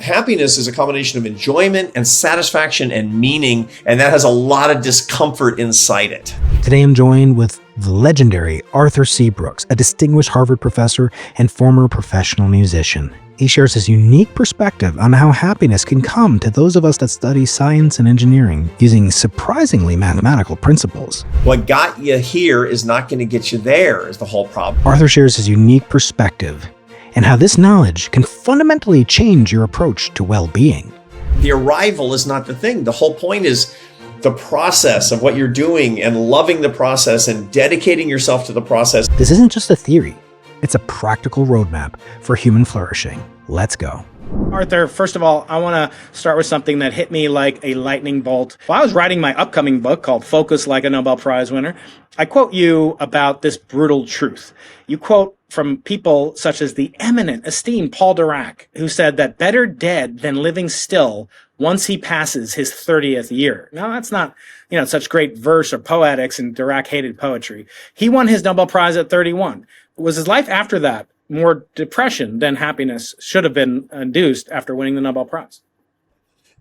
Happiness is a combination of enjoyment and satisfaction and meaning, and that has a lot of discomfort inside it. Today I'm joined with the legendary Arthur C. Brooks, a distinguished Harvard professor and former professional musician. He shares his unique perspective on how happiness can come to those of us that study science and engineering using surprisingly mathematical principles. What got you here is not going to get you there is the whole problem. Arthur shares his unique perspective and how this knowledge can fundamentally change your approach to well-being. The arrival is not the thing. The whole point is the process of what you're doing and loving the process and dedicating yourself to the process. This isn't just a theory. It's a practical roadmap for human flourishing. Let's go. Arthur, first of all, I want to start with something that hit me like a lightning bolt. While I was writing my upcoming book called Focus Like a Nobel Prize Winner, I quote you about this brutal truth. You quote from people such as the eminent, esteemed Paul Dirac, who said that better dead than living still once he passes his 30th year. Now, that's not, such great verse or poetics, and Dirac hated poetry. He won his Nobel Prize at 31. Was his life after that more depression than happiness should have been induced after winning the Nobel Prize?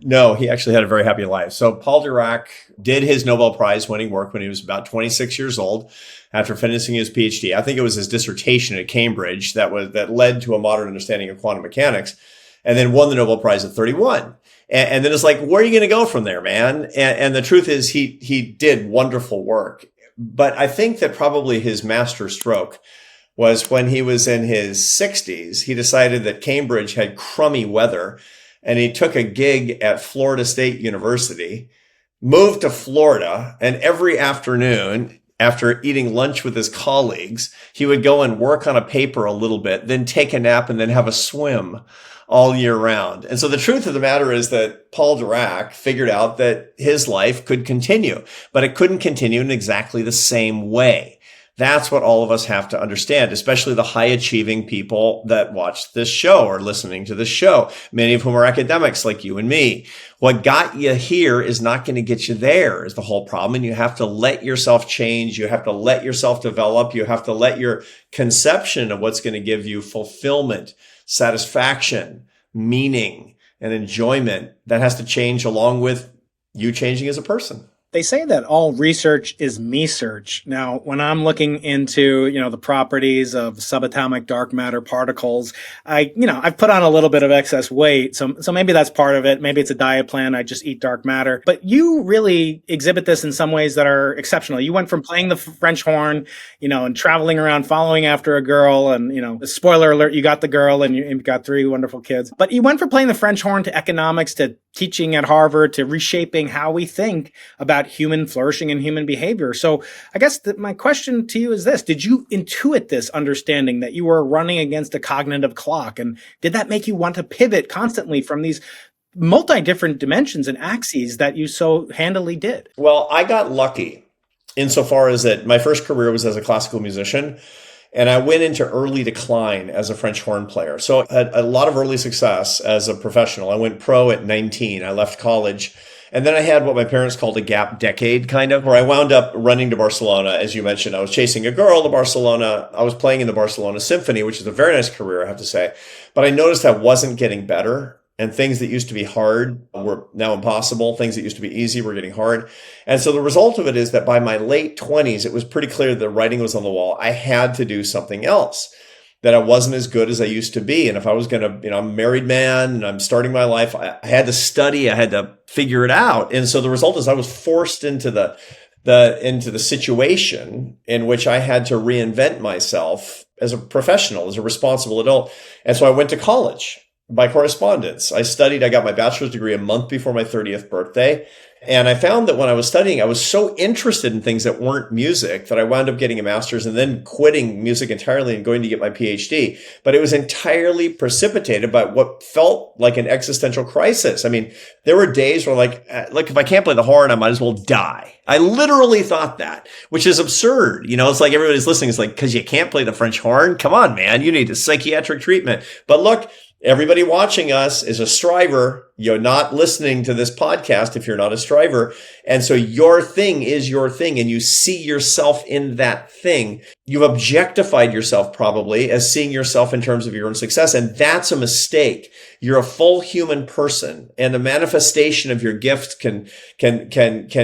No, he actually had a very happy life. So Paul Dirac did his Nobel Prize winning work when he was about 26 years old after finishing his PhD. I think it was his dissertation at Cambridge that led to a modern understanding of quantum mechanics, and then won the Nobel Prize at 31. And then it's like, where are you going to go from there, man? And the truth is he did wonderful work. But I think that probably his master stroke was when he was in his 60s. He decided that Cambridge had crummy weather, and he took a gig at Florida State University, moved to Florida, and every afternoon, after eating lunch with his colleagues, he would go and work on a paper a little bit, then take a nap, and then have a swim all year round. And so the truth of the matter is that Paul Dirac figured out that his life could continue, but it couldn't continue in exactly the same way. That's what all of us have to understand, especially the high achieving people that watch this show or listening to this show, many of whom are academics like you and me. What got you here is not going to get you there is the whole problem. And you have to let yourself change. You have to let yourself develop. You have to let your conception of what's going to give you fulfillment, satisfaction, meaning, and enjoyment, that has to change along with you changing as a person. They say that all research is me-search. Now, when I'm looking into, the properties of subatomic dark matter particles, I've put on a little bit of excess weight. So maybe that's part of it. Maybe it's a diet plan. I just eat dark matter. But you really exhibit this in some ways that are exceptional. You went from playing the French horn, and traveling around following after a girl. And, spoiler alert, you got the girl and you got 3 wonderful kids. But you went from playing the French horn to economics to teaching at Harvard to reshaping how we think about human flourishing and human behavior. So I guess my question to you is this: did you intuit this understanding that you were running against a cognitive clock? And did that make you want to pivot constantly from these multi-different dimensions and axes that you so handily did? Well, I got lucky insofar as that my first career was as a classical musician. And I went into early decline as a French horn player. So I had a lot of early success as a professional. I went pro at 19. I left college. And then I had what my parents called a gap decade, kind of, where I wound up running to Barcelona. As you mentioned, I was chasing a girl to Barcelona. I was playing in the Barcelona Symphony, which is a very nice career, I have to say. But I noticed I wasn't getting better. And things that used to be hard were now impossible. Things that used to be easy were getting hard. And so the result of it is that by my late 20s, it was pretty clear that the writing was on the wall. I had to do something else, that I wasn't as good as I used to be. And if I was going to, I'm a married man and I'm starting my life, I had to study, I had to figure it out. And so the result is I was forced into the situation in which I had to reinvent myself as a professional, as a responsible adult. And so I went to college by correspondence. I got my bachelor's degree a month before my 30th birthday. And I found that when I was studying, I was so interested in things that weren't music that I wound up getting a master's and then quitting music entirely and going to get my PhD. But it was entirely precipitated by what felt like an existential crisis. I mean, there were days where like if I can't play the horn, I might as well die. I literally thought that, which is absurd. It's like everybody's listening. It's like, because you can't play the French horn? Come on, man. You need a psychiatric treatment. But look, Everybody watching us is a striver. You're not listening to this podcast if you're not a striver. And so your thing is your thing, and you see yourself in that thing. You've objectified yourself probably as seeing yourself in terms of your own success. And that's a mistake. You're a full human person, and the manifestation of your gift can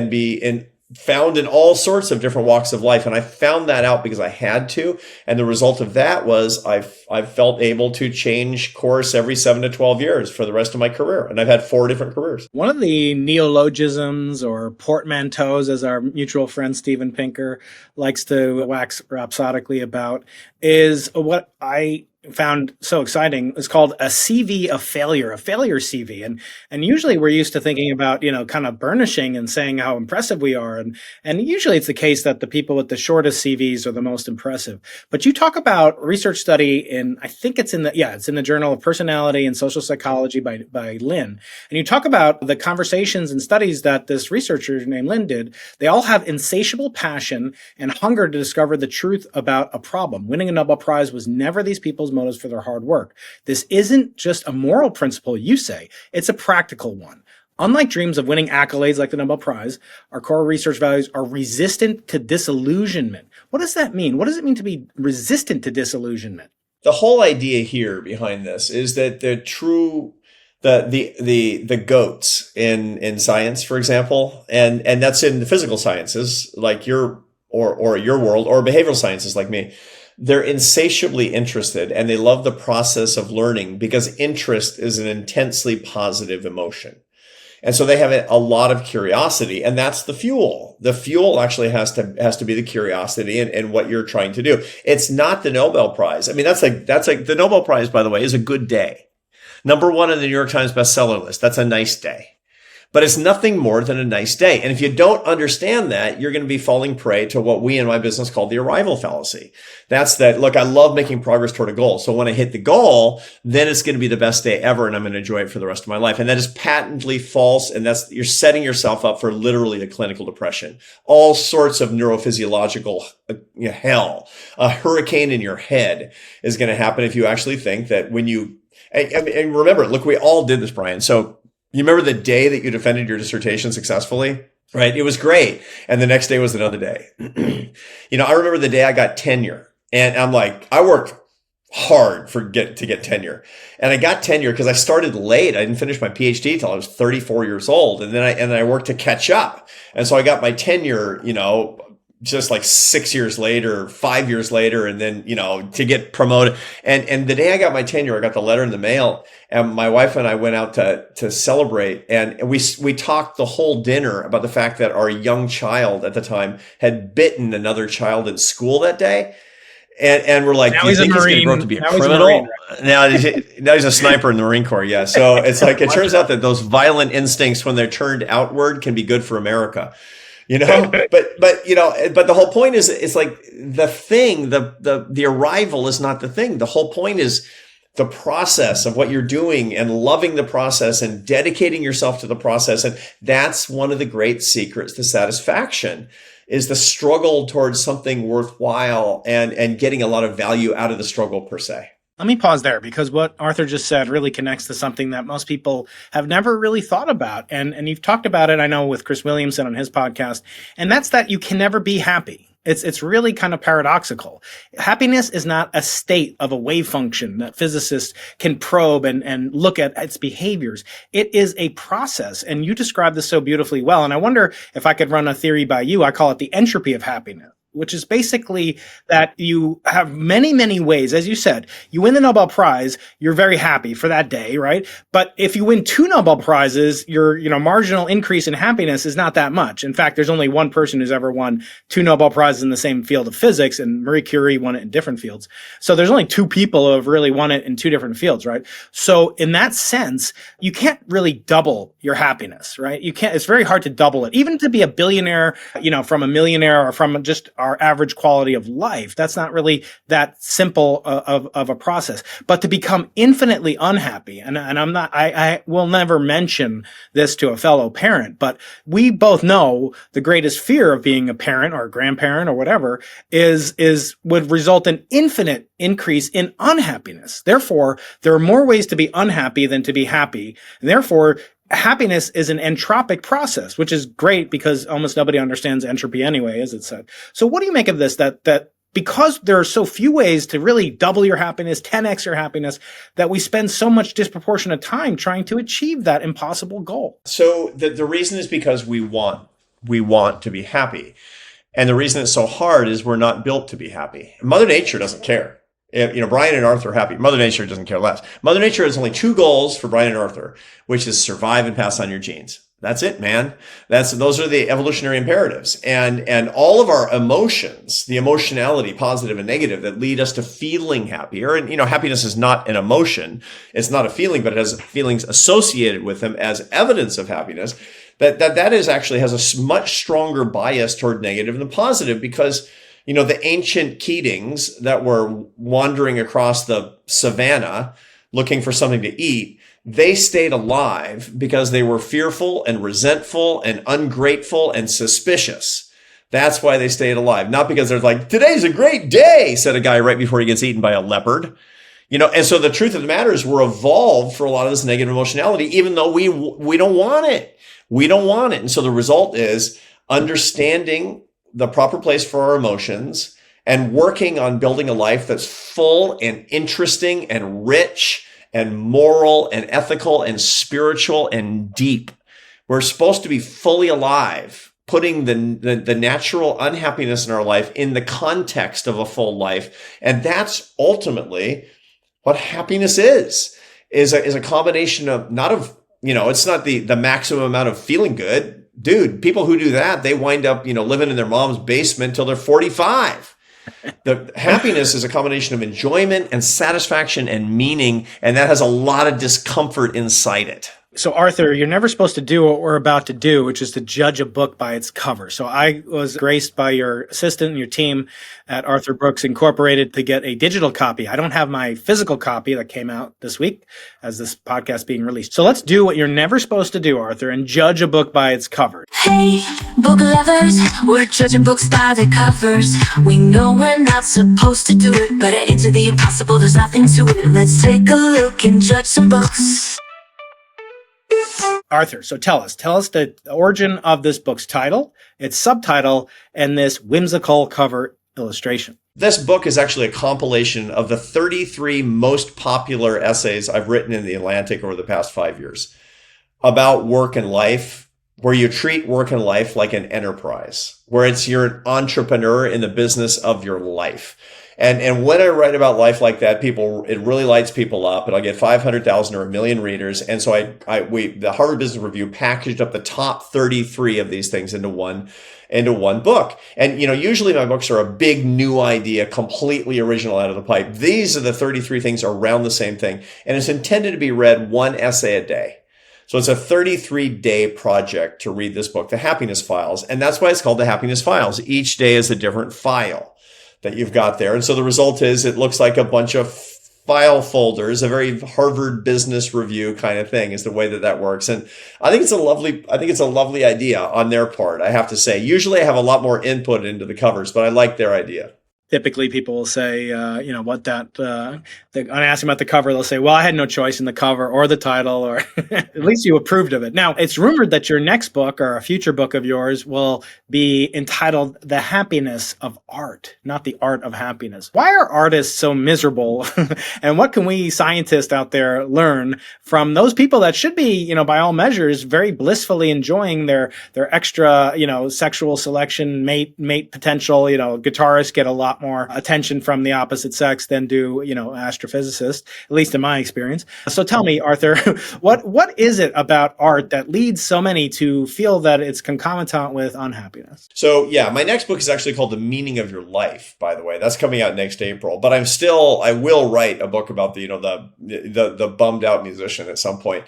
be found in all sorts of different walks of life. And I found that out because I had to. And the result of that was I've felt able to change course every 7 to 12 years for the rest of my career. And I've had 4 different careers. One of the neologisms or portmanteaus, as our mutual friend Steven Pinker likes to wax rhapsodically about, is what I found so exciting. It's called a CV of failure, a failure CV. And usually we're used to thinking about, kind of burnishing and saying how impressive we are. And usually it's the case that the people with the shortest CVs are the most impressive. But you talk about research study I think it's in the Journal of Personality and Social Psychology by Lynn. And you talk about the conversations and studies that this researcher named Lynn did. They all have insatiable passion and hunger to discover the truth about a problem. Winning a Nobel Prize was never these people's motives for their hard work. This isn't just a moral principle, you say. It's a practical one. Unlike dreams of winning accolades like the Nobel Prize, our core research values are resistant to disillusionment. What does that mean? What does it mean to be resistant to disillusionment? The whole idea here behind this is that the goats in science, for example, and that's in the physical sciences like your world, or behavioral sciences like me. They're insatiably interested, and they love the process of learning because interest is an intensely positive emotion. And so they have a lot of curiosity, and that's the fuel. The fuel actually has to be the curiosity and what you're trying to do. It's not the Nobel Prize. I mean, that's like the Nobel Prize, by the way, is a good day. Number 1 on the New York Times bestseller list. That's a nice day. But it's nothing more than a nice day. And if you don't understand that, you're going to be falling prey to what we in my business call the arrival fallacy. That's that, look, I love making progress toward a goal. So when I hit the goal, then it's going to be the best day ever, and I'm going to enjoy it for the rest of my life. And that is patently false. And you're setting yourself up for literally a clinical depression. All sorts of neurophysiological hell. A hurricane in your head is going to happen if you actually think that when you, and remember, look, we all did this, Brian. So you remember the day that you defended your dissertation successfully, right? It was great. And the next day was another day. I remember the day I got tenure, and I'm like, I worked hard to get tenure. And I got tenure because I started late. I didn't finish my PhD till I was 34 years old. And then I worked to catch up. And so I got my tenure, just like 6 years later, 5 years later, and then, to get promoted. And the day I got my tenure, I got the letter in the mail, and my wife and I went out to celebrate. And we talked the whole dinner about the fact that our young child at the time had bitten another child in school that day. And we're like, now do you think he's going to grow up to be a criminal? Now he's a sniper in the Marine Corps. Yeah. So it's like, it turns out that those violent instincts, when they're turned outward, can be good for America. But the whole point is, it's like the thing, the arrival is not the thing. The whole point is the process of what you're doing, and loving the process and dedicating yourself to the process. And that's one of the great secrets to satisfaction, is the struggle towards something worthwhile and getting a lot of value out of the struggle per se. Let me pause there, because what Arthur just said really connects to something that most people have never really thought about. And you've talked about it, I know, with Chris Williamson on his podcast, and that's that you can never be happy. It's really kind of paradoxical. Happiness is not a state of a wave function that physicists can probe and look at its behaviors. It is a process. And you described this so beautifully well. And I wonder if I could run a theory by you. I call it the entropy of happiness, which is basically that you have many, many ways. As you said, you win the Nobel Prize, you're very happy for that day, right? But if you win 2 Nobel Prizes, your marginal increase in happiness is not that much. In fact, there's only one person who's ever won 2 Nobel Prizes in the same field of physics, and Marie Curie won it in different fields. So there's only 2 people who have really won it in 2 different fields, right? So in that sense, you can't really double your happiness, right? It's very hard to double it. Even to be a billionaire, from a millionaire, or from just our average quality of life. That's not really that simple of a process. But to become infinitely unhappy, and I will never mention this to a fellow parent, but we both know the greatest fear of being a parent or a grandparent or whatever would result in infinite increase in unhappiness. Therefore, there are more ways to be unhappy than to be happy. And therefore, happiness is an entropic process, which is great because almost nobody understands entropy anyway, as it said. So what do you make of this, that because there are so few ways to really double your happiness, 10x your happiness, that we spend so much disproportionate time trying to achieve that impossible goal? So the reason is because we want to be happy. And the reason it's so hard is we're not built to be happy. Mother Nature doesn't care. Brian and Arthur are happy. Mother Nature doesn't care less. Mother Nature has only two goals for Brian and Arthur, which is survive and pass on your genes. That's it, man. Those are the evolutionary imperatives. And all of our emotions, the emotionality, positive and negative, that lead us to feeling happier. And, happiness is not an emotion. It's not a feeling, but it has feelings associated with them as evidence of happiness. That is actually has a much stronger bias toward negative than positive, because the ancient Keatings that were wandering across the savannah looking for something to eat, they stayed alive because they were fearful and resentful and ungrateful and suspicious. That's why they stayed alive. Not because they're like, today's a great day, said a guy right before he gets eaten by a leopard. And so the truth of the matter is we're evolved for a lot of this negative emotionality, even though we don't want it. We don't want it. And so the result is understanding the proper place for our emotions and working on building a life that's full and interesting and rich and moral and ethical and spiritual and deep. We're supposed to be fully alive, putting the natural unhappiness in our life in the context of a full life. And that's ultimately what happiness is a combination of it's not the maximum amount of feeling good. Dude, people who do that, they wind up, living in their mom's basement till they're 45. The happiness is a combination of enjoyment and satisfaction and meaning, and that has a lot of discomfort inside it. So, Arthur, you're never supposed to do what we're about to do, which is to judge a book by its cover. So I was graced by your assistant and your team at Arthur Brooks Incorporated to get a digital copy. I don't have my physical copy that came out this week as this podcast being released. So let's do what you're never supposed to do, Arthur, and judge a book by its cover. Hey, book lovers, we're judging books by their covers. We know we're not supposed to do it, but into the impossible, there's nothing to it. Let's take a look and judge some books. Arthur, so tell us the origin of this book's title, its subtitle, and this whimsical cover illustration. This book is actually a compilation of the 33 most popular essays I've written in The Atlantic over the past 5 years about work and life, where you treat work and life like an enterprise, where you're an entrepreneur in the business of your life. And when I write about life like that, it really lights people up, and I'll get 500,000 or 1 million readers. And so the Harvard Business Review packaged up the top 33 of these things into one book. And, usually my books are a big new idea, completely original out of the pipe. These are the 33 things around the same thing. And it's intended to be read one essay a day. So it's a 33-day project to read this book, The Happiness Files. And that's why it's called The Happiness Files. Each day is a different file that you've got there. And so the result is it looks like a bunch of file folders, a very Harvard Business Review kind of thing is the way that works. And I think it's a lovely idea on their part, I have to say. Usually I have a lot more input into the covers, but I like their idea. Typically people will say, when I ask them about the cover, they'll say, well, I had no choice in the cover or the title, or at least you approved of it. Now, it's rumored that your next book or a future book of yours will be entitled The Happiness of Art, not The Art of Happiness. Why are artists so miserable? And what can we scientists out there learn from those people that should be, by all measures, very blissfully enjoying their extra, sexual selection, mate potential? Guitarists get a lot more attention from the opposite sex than do, astrophysicists, at least in my experience. So tell me, Arthur, what is it about art that leads so many to feel that it's concomitant with unhappiness? So yeah, my next book is actually called The Meaning of Your Life, by the way. That's coming out next April. But I will write a book about the bummed out musician at some point.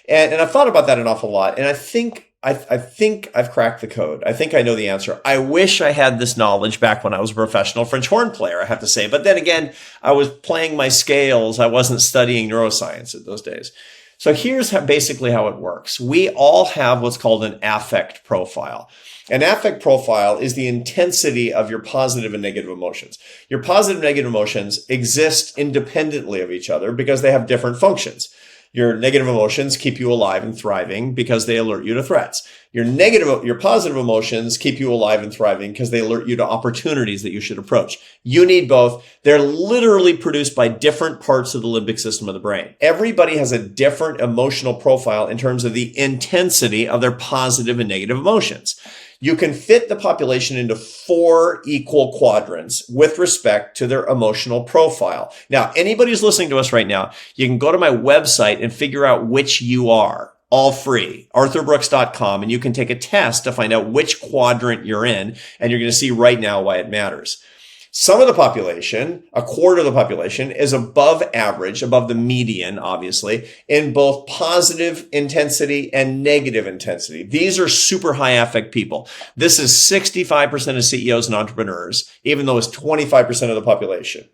And I've thought about that an awful lot. And I think I think I've cracked the code. I think I know the answer. I wish I had this knowledge back when I was a professional French horn player, I have to say. But then again, I was playing my scales. I wasn't studying neuroscience at those days. So here's basically how it works. We all have what's called an affect profile. An affect profile is the intensity of your positive and negative emotions. Your positive and negative emotions exist independently of each other because they have different functions. Your negative emotions keep you alive and thriving because they alert you to threats. Your positive emotions keep you alive and thriving because they alert you to opportunities that you should approach. You need both. They're literally produced by different parts of the limbic system of the brain. Everybody has a different emotional profile in terms of the intensity of their positive and negative emotions. You can fit the population into 4 equal quadrants with respect to their emotional profile. Now, anybody who's listening to us right now, you can go to my website and figure out which you are. All free, arthurbrooks.com, and you can take a test to find out which quadrant you're in, and you're going to see right now why it matters. Some of the population, a quarter of the population, is above average, above the median, obviously, in both positive intensity and negative intensity. These are super high affect people. This is 65% of CEOs and entrepreneurs, even though it's 25% of the population.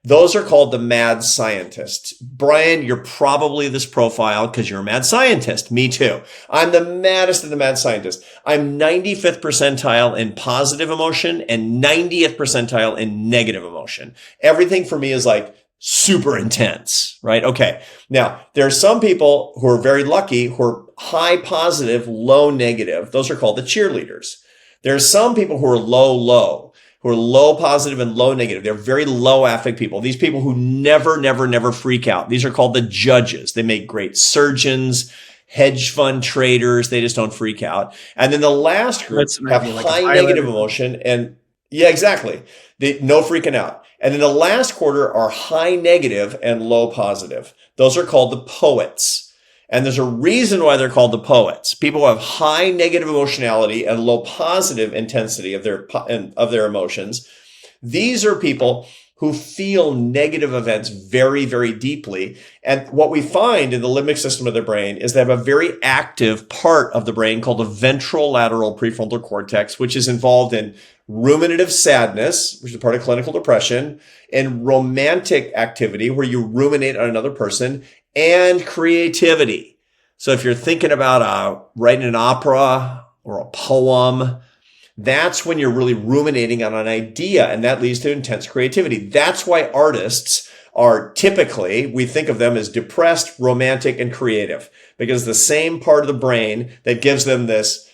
Those are called the mad scientists. Brian, you're probably this profile because you're a mad scientist. Me too. I'm the maddest of the mad scientists. I'm 95th percentile in positive emotion and 90th percentile in negative emotion. Everything for me is like super intense, right? Okay. Now, there are some people who are very lucky who are high positive, low negative. Those are called the cheerleaders. There are some people who are low, who are low positive and low negative. They're very low affect people. These people who never freak out. These are called the judges. They make great surgeons, hedge fund traders. They just don't freak out. And then the last group have high negative emotion and yeah, exactly. No freaking out. And then the last quarter are high negative and low positive. Those are called the poets. And there's a reason why they're called the poets. People who have high negative emotionality and low positive intensity of their emotions. These are people who feel negative events very, very deeply. And what we find in the limbic system of the brain is they have a very active part of the brain called the ventrolateral prefrontal cortex, which is involved in ruminative sadness, which is part of clinical depression, and romantic activity, where you ruminate on another person, and creativity. So if you're thinking about writing an opera or a poem, that's when you're really ruminating on an idea, and that leads to intense creativity. That's why artists are typically, we think of them as depressed, romantic, and creative, because the same part of the brain that gives them this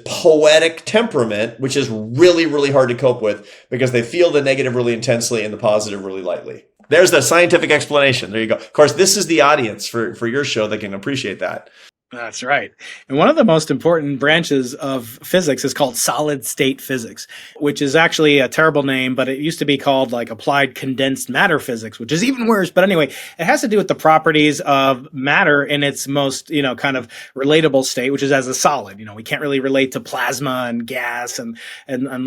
poetic temperament, which is really, really hard to cope with because they feel the negative really intensely and the positive really lightly. There's the scientific explanation. There you go. Of course, this is the audience for your show that can appreciate that. That's right. And one of the most important branches of physics is called solid state physics, which is actually a terrible name, but it used to be called like applied condensed matter physics, which is even worse. But anyway, it has to do with the properties of matter in its most, kind of relatable state, which is as a solid. We can't really relate to plasma and gas and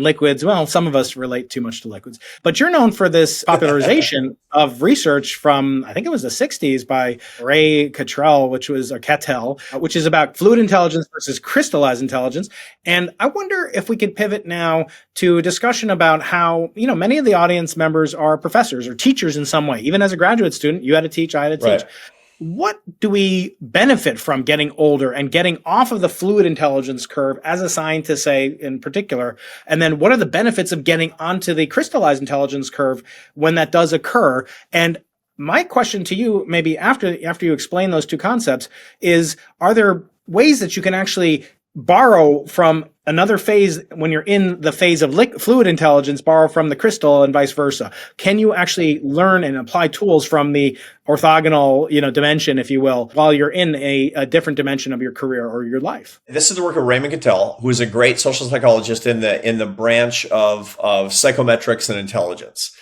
liquids. Well, some of us relate too much to liquids, but you're known for this popularization of research from, I think it was the 60s by Ray Cattell, which is about fluid intelligence versus crystallized intelligence. And I wonder if we could pivot now to a discussion about how, many of the audience members are professors or teachers in some way. Even as a graduate student, you had to teach, I had to teach. Right. What do we benefit from getting older and getting off of the fluid intelligence curve as a scientist, say, in particular? And then what are the benefits of getting onto the crystallized intelligence curve when that does occur? And my question to you, maybe after you explain those two concepts, is, are there ways that you can actually borrow from another phase when you're in the phase of fluid intelligence, borrow from the crystal and vice versa? Can you actually learn and apply tools from the orthogonal, dimension, if you will, while you're in a different dimension of your career or your life? This is the work of Raymond Cattell, who is a great social psychologist in the branch of psychometrics and intelligence,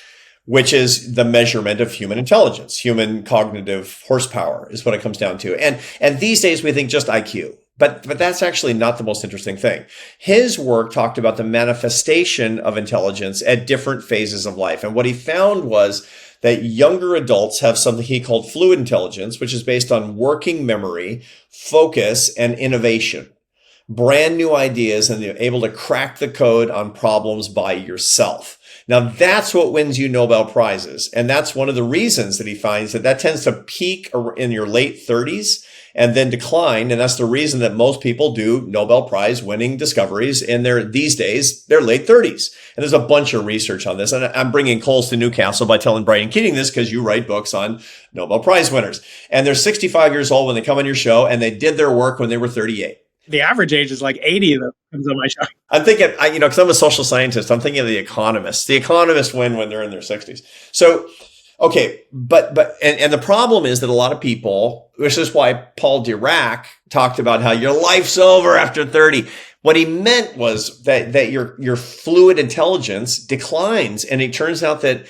which is the measurement of human intelligence, human cognitive horsepower is what it comes down to. And these days we think just IQ, but that's actually not the most interesting thing. His work talked about the manifestation of intelligence at different phases of life. And what he found was that younger adults have something he called fluid intelligence, which is based on working memory, focus, and innovation. brand new ideas and you're able to crack the code on problems by yourself. Now, that's what wins you Nobel Prizes. And that's one of the reasons that he finds that tends to peak in your late 30s and then decline. And that's the reason that most people do Nobel Prize winning discoveries in these days, their late 30s. And there's a bunch of research on this. And I'm bringing coals to Newcastle by telling Brian Keating this because you write books on Nobel Prize winners. And they're 65 years old when they come on your show, and they did their work when they were 38. The average age is like 80 that comes on my show. I'm thinking, because I'm a social scientist, I'm thinking of the economists. The economists win when they're in their 60s. So, okay, but the problem is that a lot of people, which is why Paul Dirac talked about how your life's over after 30. What he meant was that your fluid intelligence declines, and it turns out that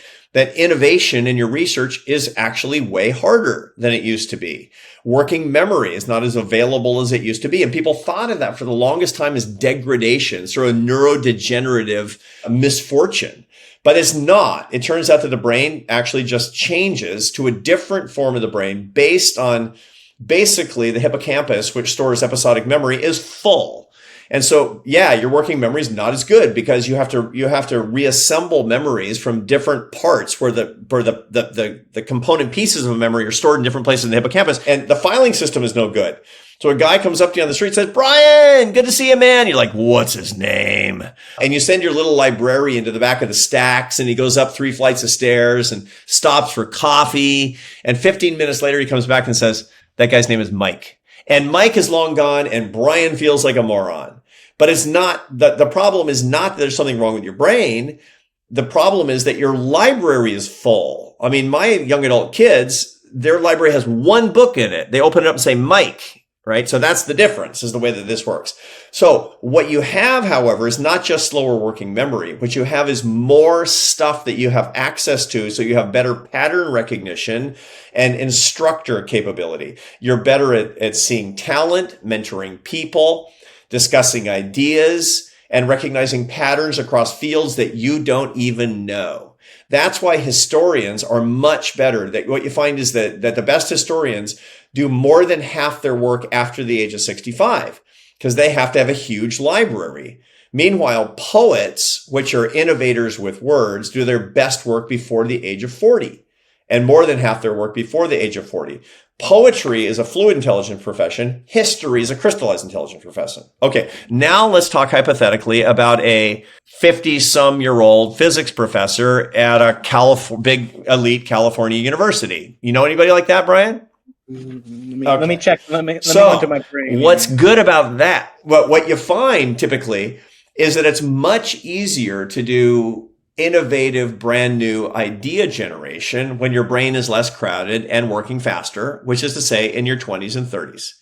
innovation in your research is actually way harder than it used to be. Working memory is not as available as it used to be. And people thought of that for the longest time as degradation, sort of neurodegenerative misfortune. But it's not. It turns out that the brain actually just changes to a different form of the brain based on basically the hippocampus, which stores episodic memory, is full. And so, yeah, your working memory is not as good because you have to reassemble memories from different parts where the component pieces of memory are stored in different places in the hippocampus. And the filing system is no good. So a guy comes up to you on the street and says, "Brian, good to see you, man." You're like, "What's his name?" And you send your little librarian to the back of the stacks, and he goes up 3 flights of stairs and stops for coffee. And 15 minutes later, he comes back and says, "That guy's name is Mike." And Mike is long gone, and Brian feels like a moron. But it's not, the problem is not that there's something wrong with your brain. The problem is that your library is full. I mean, my young adult kids, their library has one book in it. They open it up and say, "Mike," right? So that's the difference, is the way that this works. So what you have, however, is not just slower working memory. What you have is more stuff that you have access to. So you have better pattern recognition and instructor capability. You're better at seeing talent, mentoring people, discussing ideas, and recognizing patterns across fields that you don't even know. That's why historians are much better. That what you find is that the best historians do more than half their work after the age of 65, because they have to have a huge library. Meanwhile, poets, which are innovators with words, do their best work before the age of 40, and more than half their work before the age of 40. Poetry is a fluid intelligence profession. History is a crystallized intelligence profession. Okay, now let's talk hypothetically about a 50-some-year-old physics professor at a big elite California university. You know anybody like that, Brian? Let me check. Let me So, go into my brain. what's good about that? What you find typically is that it's much easier to do innovative, brand new idea generation when your brain is less crowded and working faster, which is to say in your 20s and 30s.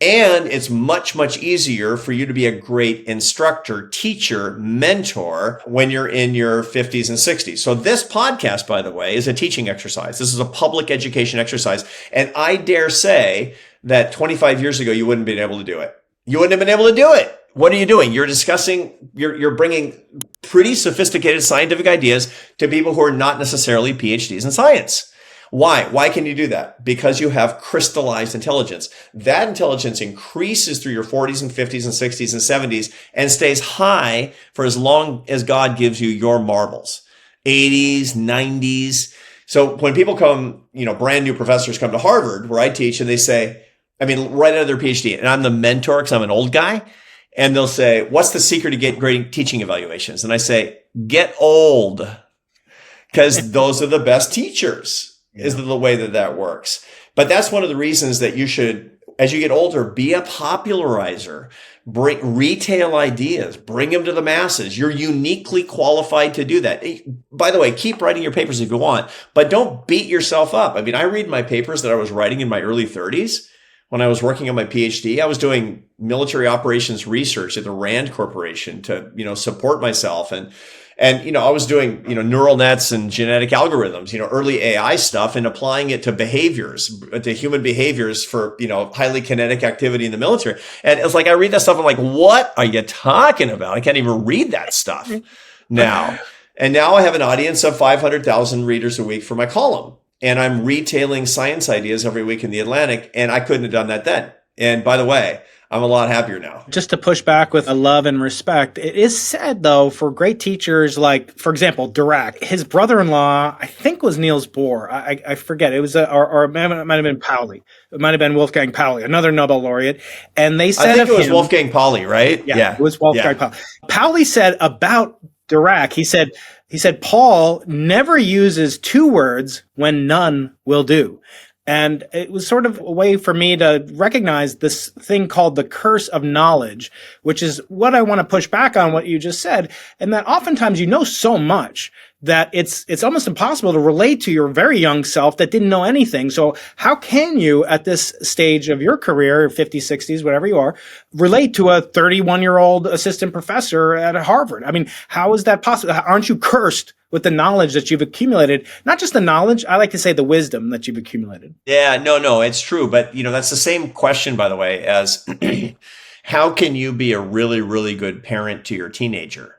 And it's much, much easier for you to be a great instructor, teacher, mentor when you're in your 50s and 60s. So this podcast, by the way, is a teaching exercise. This is a public education exercise. And I dare say that 25 years ago, you wouldn't have been able to do it. You wouldn't have been able to do it. What are you doing? You're discussing, you're bringing pretty sophisticated scientific ideas to people who are not necessarily PhDs in science. Why? Why can you do that? Because you have crystallized intelligence. That intelligence increases through your 40s and 50s and 60s and 70s and stays high for as long as God gives you your marbles. 80s, 90s. So when people come, brand new professors come to Harvard, where I teach, and they say, right out of their PhD, and I'm the mentor because I'm an old guy. And they'll say, "What's the secret to get great teaching evaluations?" And I say, "Get old," because those are the best teachers, is the way that works. But that's one of the reasons that you should, as you get older, be a popularizer, bring retail ideas, bring them to the masses. You're uniquely qualified to do that. By the way, keep writing your papers if you want, but don't beat yourself up. I read my papers that I was writing in my early 30s. When I was working on my PhD, I was doing military operations research at the Rand Corporation to, support myself. And I was doing, neural nets and genetic algorithms, early AI stuff, and applying it to behaviors, to human behaviors for, highly kinetic activity in the military. And it's like, I read that stuff. I'm like, what are you talking about? I can't even read that stuff now. And now I have an audience of 500,000 readers a week for my column. And I'm retailing science ideas every week in the Atlantic, and I couldn't have done that then. And by the way, I'm a lot happier now. Just to push back with a love and respect, it is said, though, for great teachers like, for example, Dirac, his brother-in-law, I think was Niels Bohr. I forget. It was, or it might have been Pauli. It might have been Wolfgang Pauli, another Nobel laureate. And they said I think it was Wolfgang Pauli, right? Yeah, it was Wolfgang Pauli. Pauli said about Dirac, he said, Paul never uses two words when none will do. And it was sort of a way for me to recognize this thing called the curse of knowledge, which is what I want to push back on what you just said. And that oftentimes you know so much that it's almost impossible to relate to your very young self that didn't know anything. So how can you, at this stage of your career, 50s, 60s, whatever you are, relate to a 31-year-old assistant professor at Harvard? I mean, how is that possible? Aren't you cursed with the knowledge that you've accumulated? Not just the knowledge, I like to say the wisdom that you've accumulated. Yeah, no, it's true. But, that's the same question, by the way, as how can you be a really, really good parent to your teenager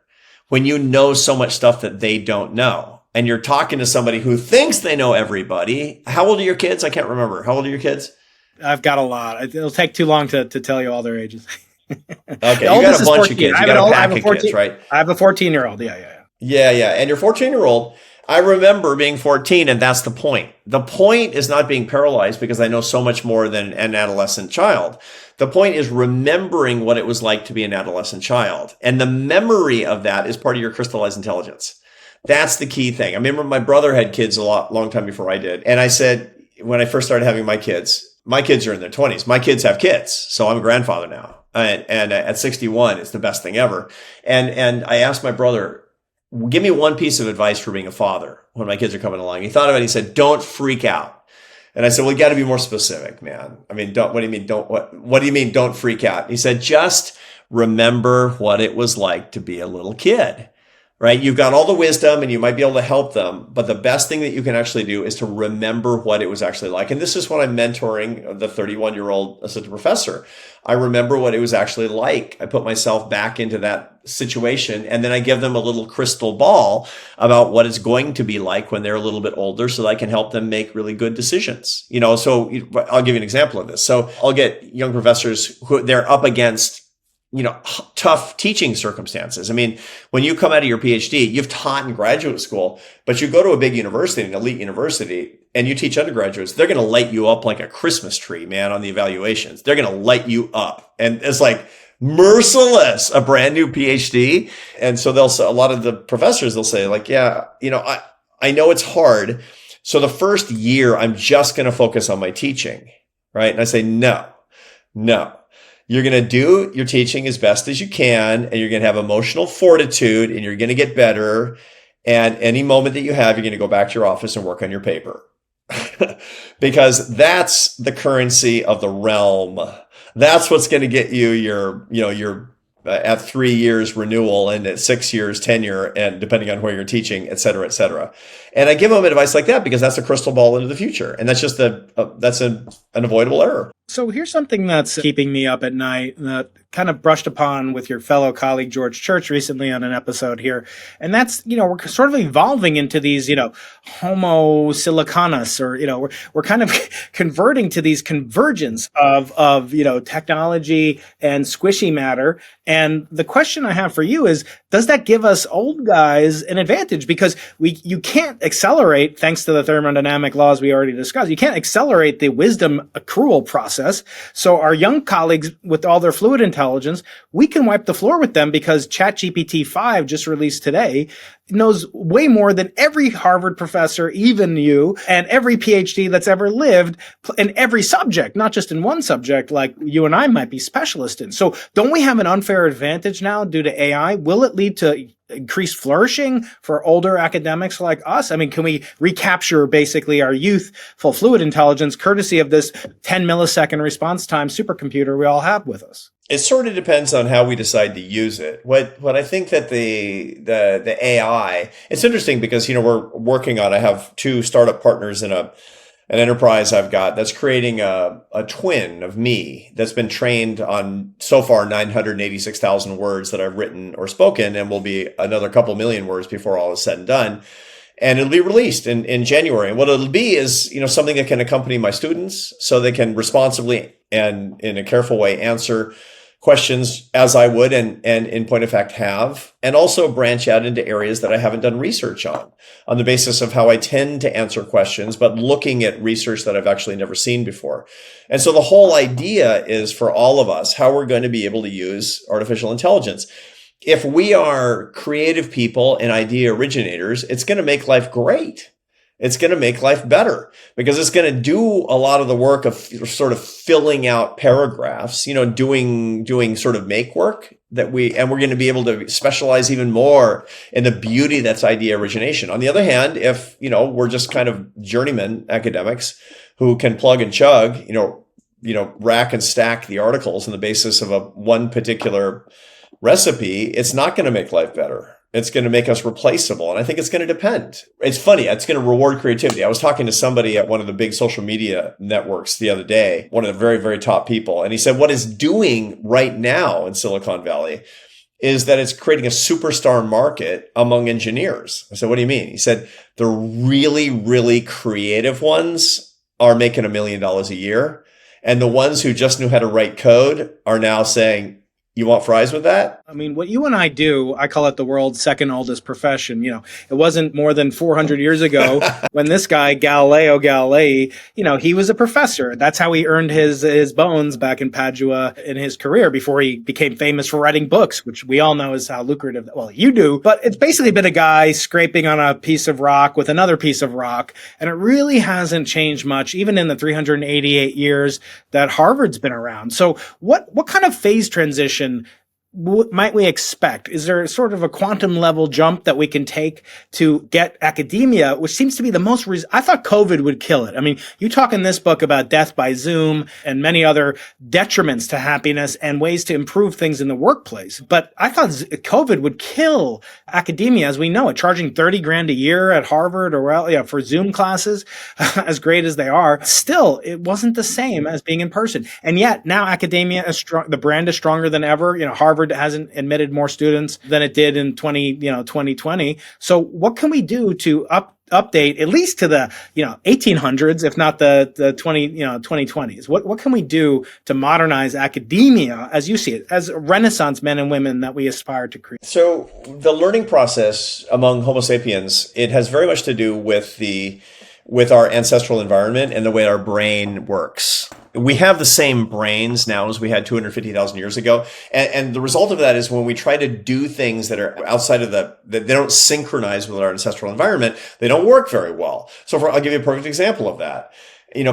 when you know so much stuff that they don't know? And you're talking to somebody who thinks they know everybody. How old are your kids? I can't remember. How old are your kids? I've got a lot. It'll take too long to tell you all their ages. Okay, you got a bunch of kids. You got a pack of kids, right? I have a 14-year-old. Yeah. Yeah. And your 14-year-old, I remember being 14, and that's the point. The point is not being paralyzed because I know so much more than an adolescent child. The point is remembering what it was like to be an adolescent child. And the memory of that is part of your crystallized intelligence. That's the key thing. I remember my brother had kids long time before I did. And I said, when I first started having my kids are in their 20s. My kids have kids. So I'm a grandfather now. And at 61, it's the best thing ever. And I asked my brother, give me one piece of advice for being a father when my kids are coming along. He thought of it. He said, don't freak out. And I said, well, you got to be more specific, man. I mean, what do you mean? What do you mean? Don't freak out. He said, just remember what it was like to be a little kid, right? You've got all the wisdom and you might be able to help them, but the best thing that you can actually do is to remember what it was actually like. And this is what I'm mentoring the 31-year-old assistant professor. I remember what it was actually like. I put myself back into that situation, and then I give them a little crystal ball about what it's going to be like when they're a little bit older so that I can help them make really good decisions. So I'll give you an example of this. So I'll get young professors who they're up against tough teaching circumstances. I mean, when you come out of your PhD, you've taught in graduate school, but you go to a big university, an elite university, and you teach undergraduates, they're going to light you up like a Christmas tree, man, on the evaluations. They're going to light you up. And it's like merciless, a brand new PhD. And so a lot of the professors, they'll say like, yeah, I know it's hard. So the first year, I'm just going to focus on my teaching, right? And I say, no. You're going to do your teaching as best as you can, and you're going to have emotional fortitude, and you're going to get better. And any moment that you have, you're going to go back to your office and work on your paper. Because that's the currency of the realm. That's what's going to get you your at 3 years renewal and at 6 years tenure, and depending on where you're teaching, et cetera, et cetera. And I give them advice like that because that's a crystal ball into the future. And that's just that's an unavoidable error. So here's something that's keeping me up at night that kind of brushed upon with your fellow colleague, George Church, recently on an episode here. And that's, we're sort of evolving into these, homo siliconus, or, we're kind of converting to these convergence of technology and squishy matter. And the question I have for you is, does that give us old guys an advantage? Because you can't accelerate, thanks to the thermodynamic laws we already discussed, you can't accelerate the wisdom accrual process. So our young colleagues with all their fluid intelligence, we can wipe the floor with them because ChatGPT 5 just released today knows way more than every Harvard professor, even you, and every PhD that's ever lived in every subject, not just in one subject like you and I might be specialists in. So don't we have an unfair advantage now due to AI? Will it lead to increased flourishing for older academics like us? I mean, can we recapture basically our youthful fluid intelligence courtesy of this 10 millisecond response time supercomputer we all have with us? It sort of depends on how we decide to use it. What I think that the AI, it's interesting because, we're working on, I have 2 startup partners in an enterprise I've got that's creating a twin of me that's been trained on so far 986,000 words that I've written or spoken, and will be another couple million words before all is said and done. And it'll be released in January. And what it'll be is, something that can accompany my students so they can responsibly and in a careful way answer questions as I would and in point of fact have, and also branch out into areas that I haven't done research on the basis of how I tend to answer questions, but looking at research that I've actually never seen before. And so the whole idea is for all of us, how we're going to be able to use artificial intelligence. If we are creative people and idea originators, it's going to make life great. It's going to make life better because it's going to do a lot of the work of sort of filling out paragraphs, doing sort of make work and we're going to be able to specialize even more in the beauty that's idea origination. On the other hand, if, we're just kind of journeyman academics who can plug and chug, rack and stack the articles on the basis of one particular recipe, it's not going to make life better. It's going to make us replaceable. And I think it's going to depend. It's funny. It's going to reward creativity. I was talking to somebody at one of the big social media networks the other day, one of the very, very top people. And he said, what it's doing right now in Silicon Valley is that it's creating a superstar market among engineers. I said, what do you mean? He said, the really, really creative ones are making $1 million a year. And the ones who just knew how to write code are now saying, you want fries with that? I mean, what you and I do, I call it the world's second oldest profession. It wasn't more than 400 years ago when this guy, Galileo Galilei, he was a professor. That's how he earned his bones back in Padua in his career before he became famous for writing books, which we all know is how lucrative, well, you do. But it's basically been a guy scraping on a piece of rock with another piece of rock. And it really hasn't changed much, even in the 388 years that Harvard's been around. So what kind of phase transition might we expect? Is there sort of a quantum level jump that we can take to get academia, which seems to be the most, I thought COVID would kill it. I mean, you talk in this book about death by Zoom and many other detriments to happiness and ways to improve things in the workplace. But I thought COVID would kill academia as we know it, charging $30,000 a year at Harvard or for Zoom classes, as great as they are. Still, it wasn't the same as being in person. And yet now academia is strong. The brand is stronger than ever. Harvard hasn't admitted more students than it did in 2020. So what can we do to update at least to the 1800s, if not the 2020s? What can we do to modernize academia as you see it, as Renaissance men and women that we aspire to create? So the learning process among Homo sapiens, it has very much to do with our ancestral environment and the way our brain works. We have the same brains now as we had 250,000 years ago. And the result of that is when we try to do things that are outside of that they don't synchronize with our ancestral environment, they don't work very well. So I'll give you a perfect example of that.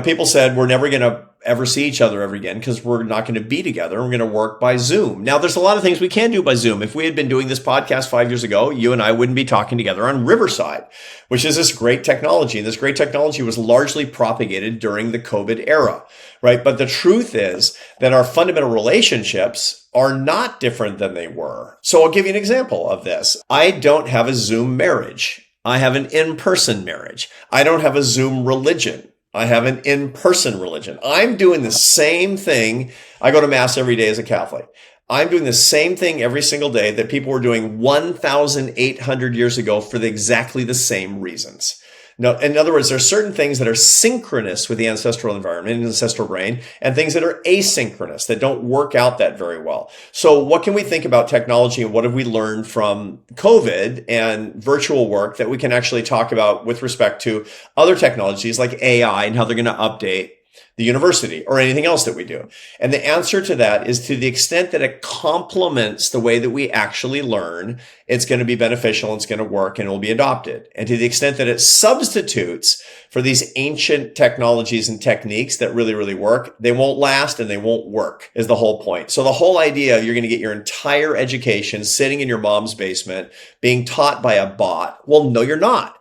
People said we're never going to ever see each other ever again because we're not going to be together. We're going to work by Zoom. Now, there's a lot of things we can do by Zoom. If we had been doing this podcast 5 years ago, you and I wouldn't be talking together on Riverside, which is this great technology. And this great technology was largely propagated during the COVID era, right? But the truth is that our fundamental relationships are not different than they were. So I'll give you an example of this. I don't have a Zoom marriage. I have an in-person marriage. I don't have a Zoom religion. I have an in-person religion. I'm doing the same thing. I go to mass every day as a Catholic. I'm doing the same thing every single day that people were doing 1,800 years ago for exactly the same reasons. Now, in other words, there are certain things that are synchronous with the ancestral environment and ancestral brain and things that are asynchronous that don't work out that very well. So what can we think about technology and what have we learned from COVID and virtual work that we can actually talk about with respect to other technologies like AI and how they're going to update the university or anything else that we do? And the answer to that is to the extent that it complements the way that we actually learn, it's going to be beneficial, it's going to work, and it will be adopted. And to the extent that it substitutes for these ancient technologies and techniques that really, really work, they won't last and they won't work is the whole point. So the whole idea, you're going to get your entire education sitting in your mom's basement being taught by a bot. Well, no, you're not.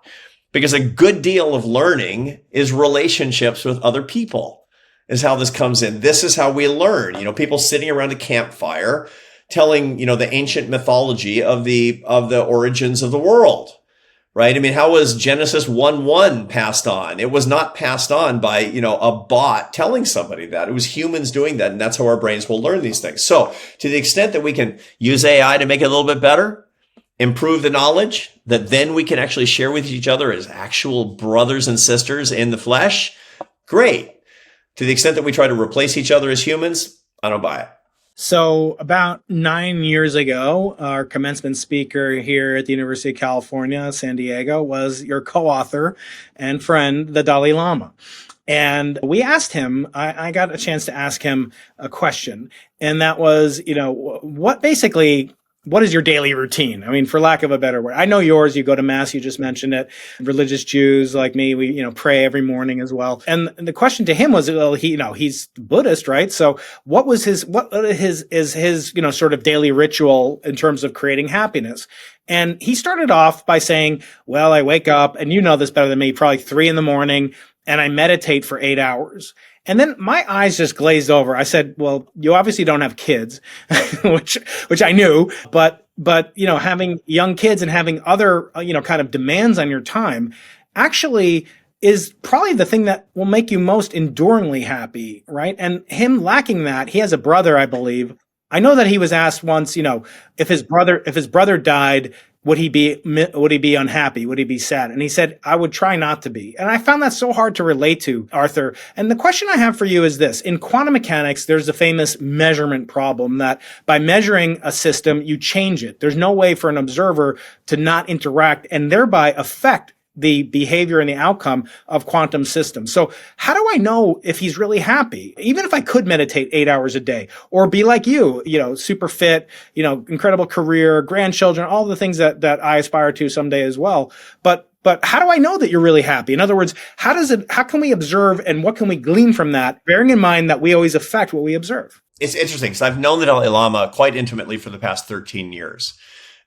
Because a good deal of learning is relationships with other people. Is how this comes in. This is how we learn. People sitting around a campfire telling, the ancient mythology of the origins of the world, right? I mean, how was Genesis 1:1 passed on? It was not passed on by, a bot telling somebody that. It was humans doing that. And that's how our brains will learn these things. So to the extent that we can use AI to make it a little bit better, improve the knowledge that then we can actually share with each other as actual brothers and sisters in the flesh, great. To the extent that we try to replace each other as humans, I don't buy it. So about 9 years ago, our commencement speaker here at the University of California, San Diego, was your co-author and friend, the Dalai Lama. And we asked him, I got a chance to ask him a question. And that was, what is your daily routine? I mean, for lack of a better word, I know yours, you go to mass, you just mentioned it. Religious Jews like me, we, pray every morning as well. And the question to him was, well, he's Buddhist, right? So what is his sort of daily ritual in terms of creating happiness? And he started off by saying, well, I wake up, and you know this better than me, probably 3 a.m, and I meditate for 8 hours. And then my eyes just glazed over. I said, well, you obviously don't have kids, which I knew, but, having young kids and having other, kind of demands on your time actually is probably the thing that will make you most enduringly happy, right? And him lacking that, he has a brother, I believe. I know that he was asked once, if his brother died, would he be unhappy? Would he be sad? And he said, I would try not to be. And I found that so hard to relate to, Arthur. And the question I have for you is this. In quantum mechanics, there's a famous measurement problem that by measuring a system, you change it. There's no way for an observer to not interact and thereby affect the behavior and the outcome of quantum systems. So how do I know if he's really happy? Even if I could meditate 8 hours a day or be like you, super fit, incredible career, grandchildren, all the things that I aspire to someday as well. But how do I know that you're really happy? In other words, how can we observe and what can we glean from that, bearing in mind that we always affect what we observe? It's interesting because I've known the Dalai Lama quite intimately for the past 13 years.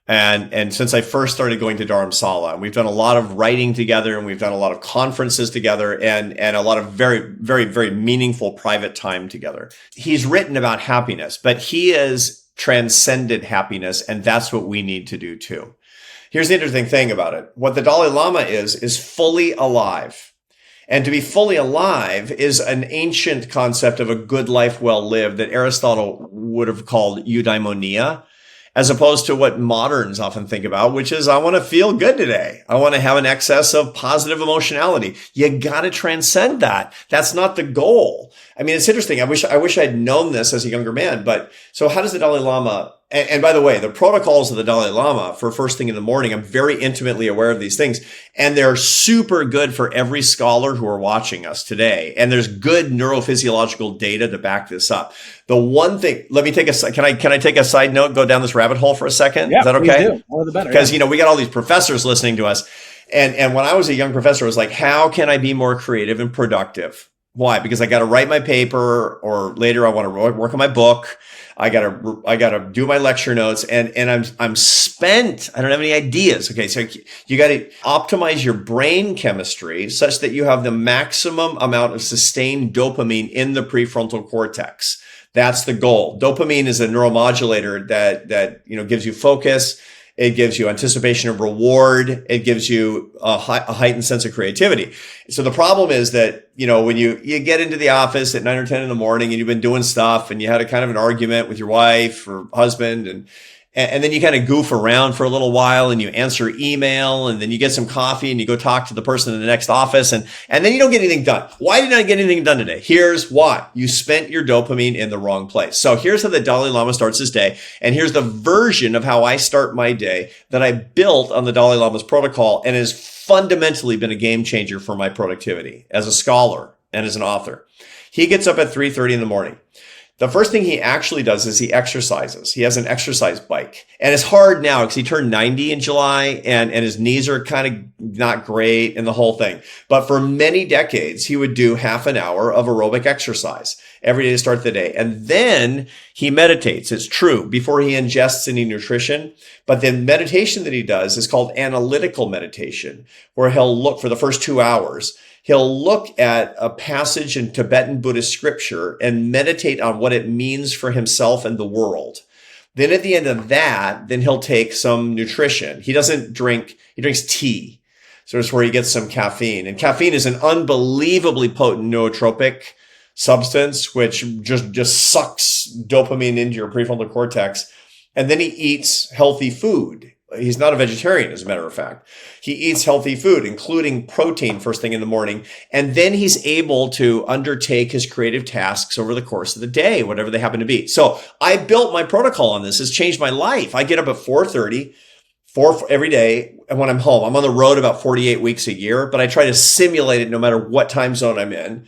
And since I first started going to Dharamsala, we've done a lot of writing together and we've done a lot of conferences together and a lot of very, very, very meaningful private time together. He's written about happiness, but he has transcended happiness. And that's what we need to do too. Here's the interesting thing about it. What the Dalai Lama is fully alive. And to be fully alive is an ancient concept of a good life well lived that Aristotle would have called eudaimonia, as opposed to what moderns often think about, which is, I want to feel good today. I want to have an excess of positive emotionality. You got to transcend that. That's not the goal. I mean, it's interesting. I wish I'd known this as a younger man. But so how does the Dalai Lama, and by the way, the protocols of the Dalai Lama for first thing in the morning, I'm very intimately aware of these things. And they're super good for every scholar who are watching us today. And there's good neurophysiological data to back this up. The one thing, can I take a side note, go down this rabbit hole for a second? Yeah, is that okay? Do. More the better. Because, we got all these professors listening to us. And when I was a young professor, I was like, how can I be more creative and productive? Why? Because I got to write my paper, or later I want to work on my book. I got to do my lecture notes, and I'm spent. I don't have any ideas. Okay. So you got to optimize your brain chemistry such that you have the maximum amount of sustained dopamine in the prefrontal cortex. That's the goal. Dopamine is a neuromodulator that gives you focus. It gives you anticipation of reward. It gives you a heightened sense of creativity. So the problem is that, when you get into the office at 9 or 10 in the morning and you've been doing stuff and you had a kind of an argument with your wife or husband and then you kind of goof around for a little while and you answer email and then you get some coffee and you go talk to the person in the next office and then you don't get anything done. Why did I get anything done today? Here's why. You spent your dopamine in the wrong place. So here's how the Dalai Lama starts his day. And here's the version of how I start my day that I built on the Dalai Lama's protocol and has fundamentally been a game changer for my productivity as a scholar and as an author. He gets up at 3:30 in the morning. The first thing he actually does is he exercises. He has an exercise bike. And it's hard now because he turned 90 in July and his knees are kind of not great and the whole thing. But for many decades, he would do half an hour of aerobic exercise every day to start the day. And then he meditates. It's true, before he ingests any nutrition. But the meditation that he does is called analytical meditation, where he'll look for the first 2 hours. He'll look at a passage in Tibetan Buddhist scripture and meditate on what it means for himself and the world. Then at the end of that, then he'll take some nutrition. He doesn't drink, he drinks tea. So it's where he gets some caffeine. And caffeine is an unbelievably potent nootropic substance, which just sucks dopamine into your prefrontal cortex. And then he eats healthy food. He's not a vegetarian, as a matter of fact. He eats healthy food, including protein first thing in the morning. And then he's able to undertake his creative tasks over the course of the day, whatever they happen to be. So I built my protocol on this. It's changed my life. I get up at 4:30 every day. And when I'm home, I'm on the road about 48 weeks a year, but I try to simulate it no matter what time zone I'm in.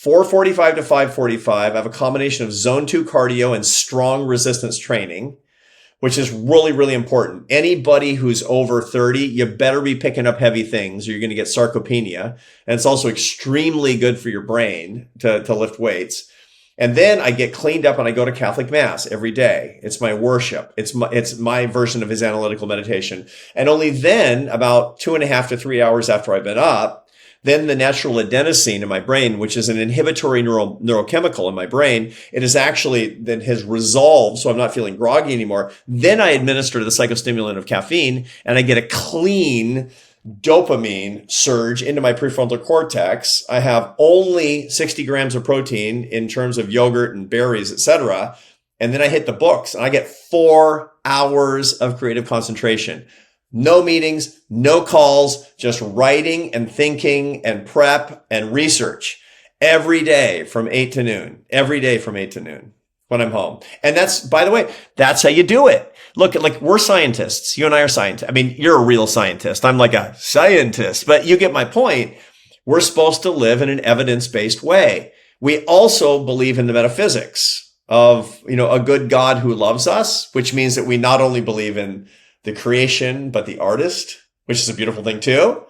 4:45 to 5:45, I have a combination of zone 2 cardio and strong resistance training, which is really, really important. Anybody who's over 30, you better be picking up heavy things or you're going to get sarcopenia. And it's also extremely good for your brain to lift weights. And then I get cleaned up and I go to Catholic Mass every day. It's my worship. It's my version of his analytical meditation. And only then, about 2.5 to 3 hours after I've been up, then the natural adenosine in my brain, which is an inhibitory neurochemical in my brain, it is actually then has resolved, so I'm not feeling groggy anymore. Then I administer the psychostimulant of caffeine, and I get a clean dopamine surge into my prefrontal cortex. I have only 60 grams of protein in terms of yogurt and berries, etc. And then I hit the books, and I get 4 hours of creative concentration. No meetings, no calls, just writing and thinking and prep and research every day from 8 to noon, when I'm home. And that's, by the way, that's how you do it. Look, like we're scientists. You and I are scientists. I mean, you're a real scientist. I'm like a scientist, but you get my point. We're supposed to live in an evidence-based way. We also believe in the metaphysics of, a good God who loves us, which means that we not only believe in the creation, but the artist, which is a beautiful thing too.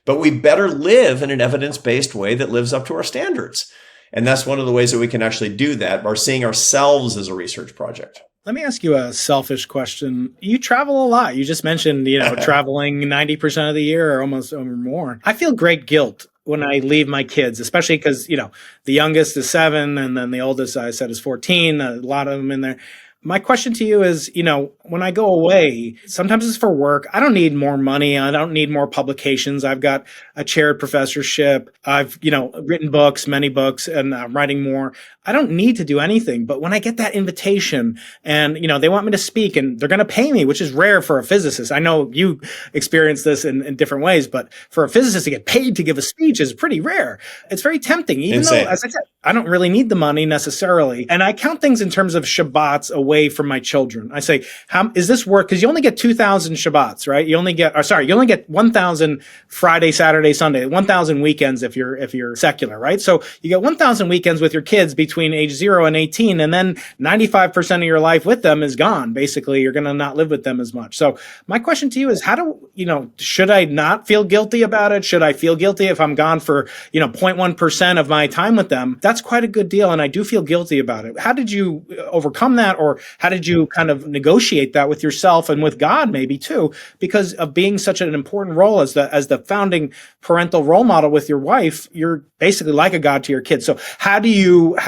But we better live in an evidence-based way that lives up to our standards. And that's one of the ways that we can actually do that by seeing ourselves as a research project. Let me ask you a selfish question. You travel a lot. You just mentioned, traveling 90% of the year or almost or more. I feel great guilt when I leave my kids, especially because, the youngest is 7 and then the oldest I said is 14, a lot of them in there. My question to you is, when I go away, sometimes it's for work. I don't need more money. I don't need more publications. I've got a chaired professorship. I've, written books, many books, and I'm writing more. I don't need to do anything. But when I get that invitation and, they want me to speak and they're going to pay me, which is rare for a physicist. I know you experience this in different ways, but for a physicist to get paid to give a speech is pretty rare. It's very tempting, even though, as I said, I don't really need the money necessarily. And I count things in terms of Shabbats away from my children. I say, how is this work? Because you only get 2,000 Shabbats, right? You only get 1,000 Friday, Saturday, Sunday, 1,000 weekends if you're secular, right? So you get 1,000 weekends with your kids between age 0 and 18, and then 95% of your life with them is gone. Basically, you're going to not live with them as much. So my question to you is, should I not feel guilty about it? Should I feel guilty if I'm gone for, 0.1% of my time with them? That's quite a good deal. And I do feel guilty about it. How did you overcome that? Or how did you kind of negotiate that with yourself and with God maybe too? Because of being such an important role as the founding parental role model with your wife, you're basically like a God to your kids. So how do you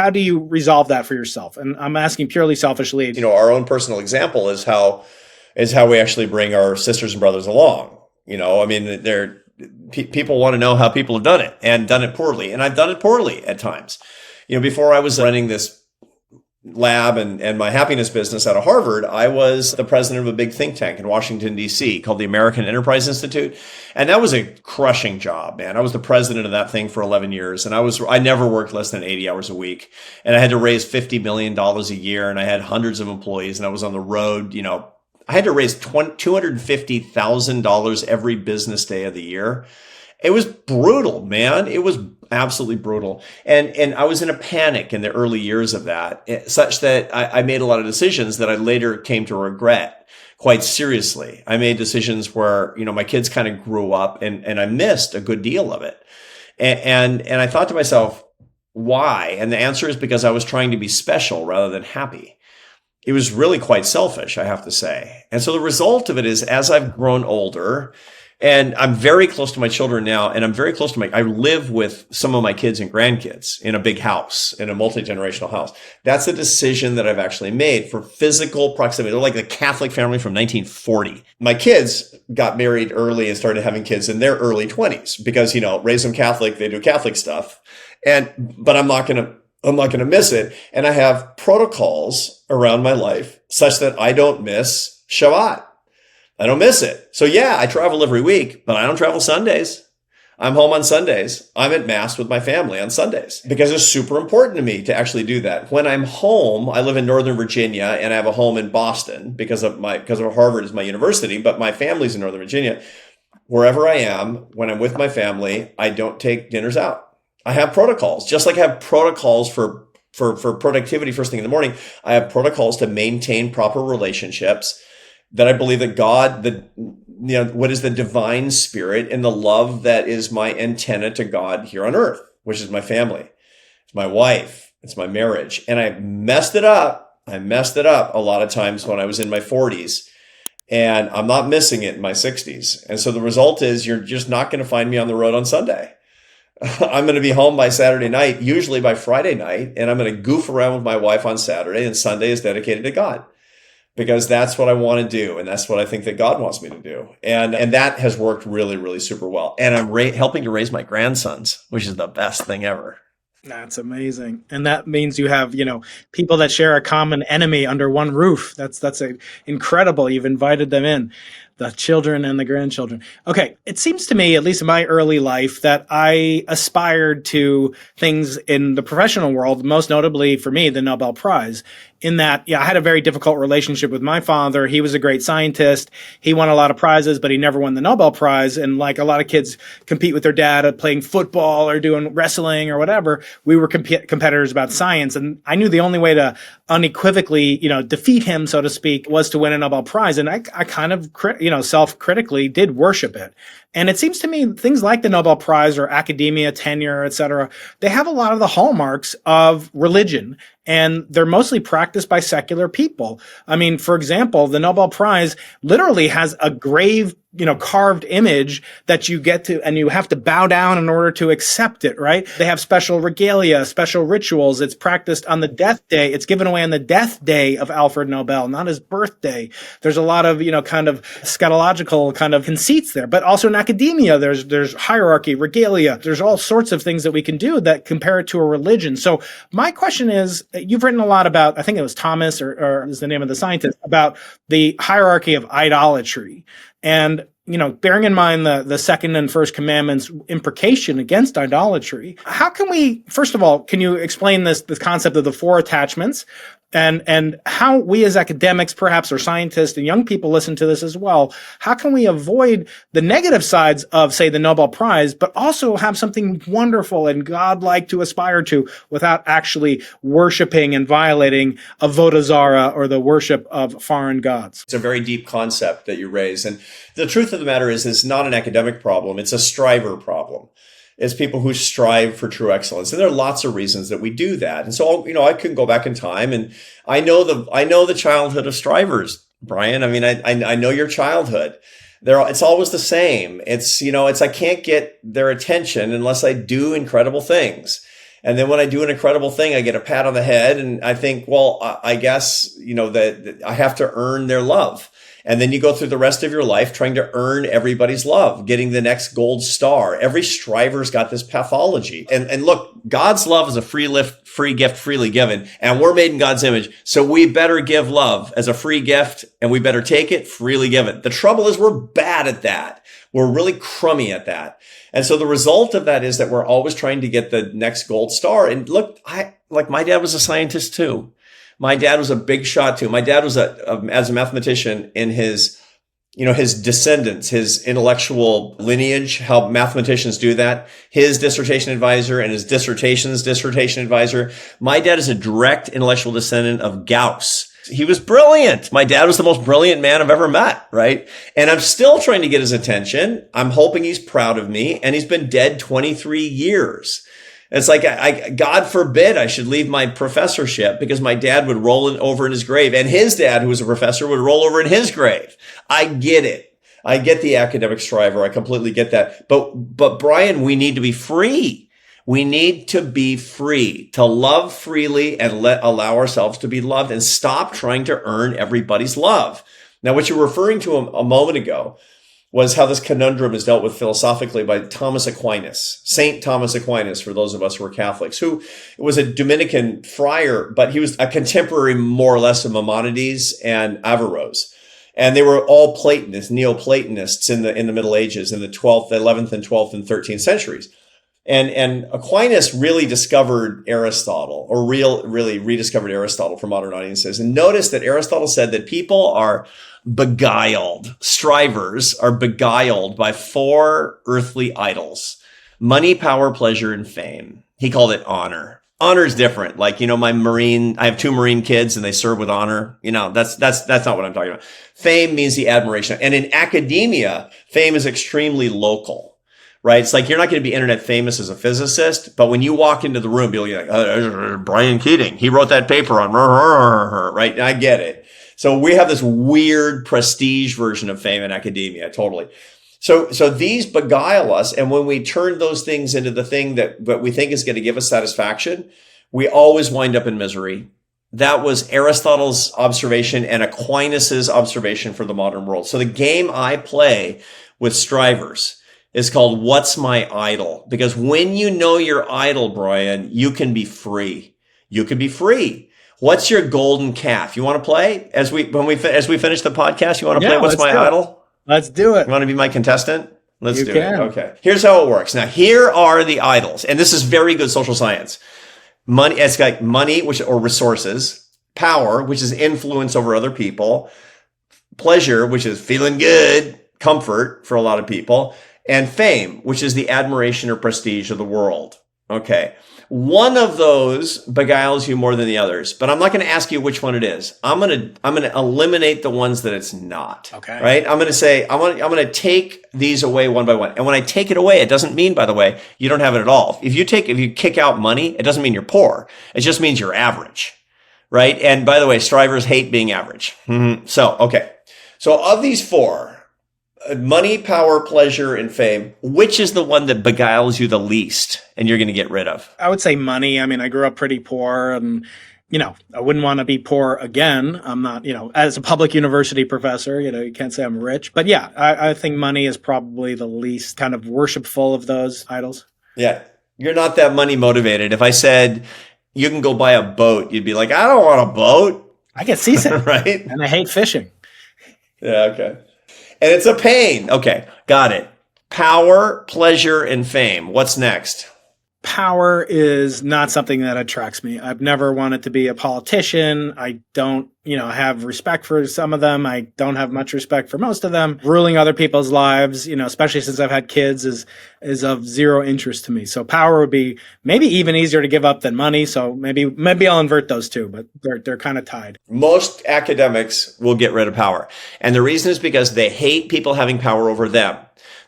resolve that for yourself? And I'm asking purely selfishly. Our own personal example is how we actually bring our sisters and brothers along. People want to know how people have done it and done it poorly. And I've done it poorly at times. Before I was running this lab and my happiness business out of Harvard, I was the president of a big think tank in Washington, D.C. called the American Enterprise Institute. And that was a crushing job, man. I was the president of that thing for 11 years. And I never worked less than 80 hours a week. And I had to raise $50 million a year. And I had hundreds of employees. And I was on the road, I had to raise $250,000 every business day of the year. It was brutal, man. It was absolutely brutal. And I was in a panic in the early years of that, such that I made a lot of decisions that I later came to regret quite seriously. I made decisions where, my kids kind of grew up and I missed a good deal of it. And I thought to myself, why? And the answer is because I was trying to be special rather than happy. It was really quite selfish, I have to say. And so the result of it is, as I've grown older, and I'm very close to my children now, and I'm very close to I live with some of my kids and grandkids in a big house, in a multi-generational house. That's a decision that I've actually made for physical proximity. They're like a Catholic family from 1940. My kids got married early and started having kids in their early 20s because, raise them Catholic, they do Catholic stuff. But I'm not going to miss it. And I have protocols around my life such that I don't miss Shabbat. I don't miss it. So yeah, I travel every week, but I don't travel Sundays. I'm home on Sundays. I'm at mass with my family on Sundays because it's super important to me to actually do that. When I'm home, I live in Northern Virginia and I have a home in Boston because of Harvard is my university, but my family's in Northern Virginia. Wherever I am, when I'm with my family, I don't take dinners out. I have protocols, just like I have protocols for productivity first thing in the morning. I have protocols to maintain proper relationships that I believe that God, what is the divine spirit and the love that is my antenna to God here on earth, which is my family. It's my wife. It's my marriage. And I messed it up. I messed it up a lot of times when I was in my 40s. And I'm not missing it in my 60s. And so the result is you're just not going to find me on the road on Sunday. I'm going to be home by Saturday night, usually by Friday night, and I'm going to goof around with my wife on Saturday, and Sunday is dedicated to God because that's what I want to do. And that's what I think that God wants me to do. And that has worked really, really super well. And I'm helping to raise my grandsons, which is the best thing ever. That's amazing. And that means you have, people that share a common enemy under one roof. That's incredible. You've invited them in, the children and the grandchildren. Okay. It seems to me, at least in my early life, that I aspired to things in the professional world, most notably for me, the Nobel Prize. In that, I had a very difficult relationship with my father. He was a great scientist. He won a lot of prizes, but he never won the Nobel Prize. And like a lot of kids compete with their dad at playing football or doing wrestling or whatever, we were competitors about science. And I knew the only way to unequivocally, defeat him, so to speak, was to win a Nobel Prize. And I kind of, self-critically did worship it. And it seems to me things like the Nobel Prize or academia, tenure, et cetera, they have a lot of the hallmarks of religion, and they're mostly practiced by secular people. I mean, for example, the Nobel Prize literally has a grave, carved image that you get to, and you have to bow down in order to accept it, right? They have special regalia, special rituals. It's practiced on the death day. It's given away on the death day of Alfred Nobel, not his birthday. There's a lot of, kind of scatological kind of conceits there, but also in academia, there's hierarchy, regalia. There's all sorts of things that we can do that compare it to a religion. So my question is, you've written a lot about, I think it was Thomas or is the name of the scientist, about the hierarchy of idolatry. And, bearing in mind the second and first commandments imprecation against idolatry, how can we, first of all, can you explain this concept of the four attachments and how we as academics, perhaps, or scientists and young people listen to this as well? How can we avoid the negative sides of, say, the Nobel Prize, but also have something wonderful and godlike to aspire to without actually worshiping and violating avodah zarah or the worship of foreign gods? It's a very deep concept that you raise. And the truth of the matter is it's not an academic problem. It's a striver problem. It's people who strive for true excellence. And there are lots of reasons that we do that. And so, I can go back in time and I know the childhood of strivers, Brian. I mean, I know your childhood. It's always the same. It's I can't get their attention unless I do incredible things. And then when I do an incredible thing, I get a pat on the head and I think, well, I guess, that I have to earn their love. And then you go through the rest of your life trying to earn everybody's love, getting the next gold star. Every striver's got this pathology. And look, God's love is a free gift freely given. And we're made in God's image. So we better give love as a free gift and we better take it freely given. The trouble is we're bad at that. We're really crummy at that. And so the result of that is that we're always trying to get the next gold star. And look, my dad was a scientist too. My dad was a big shot too. My dad was as a mathematician in his descendants, his intellectual lineage, how mathematicians do that. His dissertation advisor and his dissertation's dissertation advisor. My dad is a direct intellectual descendant of Gauss. He was brilliant. My dad was the most brilliant man I've ever met, right? And I'm still trying to get his attention. I'm hoping he's proud of me. And he's been dead 23 years. It's like, God forbid I should leave my professorship because my dad would roll over in his grave and his dad, who was a professor, would roll over in his grave. I get it. I get the academic striver. I completely get that. But Brian, we need to be free. We need to be free to love freely and allow ourselves to be loved and stop trying to earn everybody's love. Now, what you're referring to a moment ago was how this conundrum is dealt with philosophically by Thomas Aquinas, Saint Thomas Aquinas, for those of us who are Catholics, who was a Dominican friar, but he was a contemporary, more or less, of Maimonides and Averroes. And they were all Platonists, Neoplatonists in the Middle Ages, in the 12th, 11th, and 12th and 13th centuries. And Aquinas really discovered Aristotle, or really rediscovered Aristotle for modern audiences. And notice that Aristotle said that people are beguiled, strivers are beguiled by 4 earthly idols: money, power, pleasure, and fame. He called it honor. Honor is different. Like, I have 2 Marine kids and they serve with honor. That's not what I'm talking about. Fame means the admiration. And in academia, fame is extremely local, right? It's like, you're not going to be internet famous as a physicist, but when you walk into the room, you'll be like, Brian Keating, he wrote that paper on, right? And I get it. So we have this weird prestige version of fame in academia. Totally. So these beguile us. And when we turn those things into the thing that we think is going to give us satisfaction, we always wind up in misery. That was Aristotle's observation and Aquinas' observation for the modern world. So the game I play with strivers is called What's My Idol? Because when you know your idol, Brian, you can be free. You can be free. What's your golden calf? You want to play as we finish the podcast? You want to play What's My Idol? Let's do it. You want to be my contestant? Let's do it. Okay. Here's how it works. Now, here are the idols, and this is very good social science. Money, it's like money, or resources; power, which is influence over other people; pleasure, which is feeling good, comfort for a lot of people; and fame, which is the admiration or prestige of the world. Okay. One of those beguiles you more than the others, but I'm not going to ask you which one it is. I'm going to eliminate the ones that it's not. Okay. Right? I'm going to say, I'm going to take these away one by one. And when I take it away, it doesn't mean, by the way, you don't have it at all. If you kick out money, it doesn't mean you're poor. It just means you're average. Right? And by the way, strivers hate being average. Mm-hmm. So, okay. So of these 4, money, power, pleasure, and fame, which is the one that beguiles you the least and you're going to get rid of? I would say money. I mean, I grew up pretty poor and, I wouldn't want to be poor again. I'm not, as a public university professor, you can't say I'm rich. But yeah, I think money is probably the least kind of worshipful of those idols. Yeah. You're not that money motivated. If I said you can go buy a boat, you'd be like, I don't want a boat. I get seasick. Right? And I hate fishing. Yeah, okay. And it's a pain. Okay, got it. Power, pleasure, and fame. What's next? Power is not something that attracts me. I've never wanted to be a politician. I don't, have respect for some of them. I don't have much respect for most of them. Ruling other people's lives, especially since I've had kids, is of zero interest to me. So power would be maybe even easier to give up than money. So maybe I'll invert those two, but they're kind of tied. Most academics will get rid of power. And the reason is because they hate people having power over them.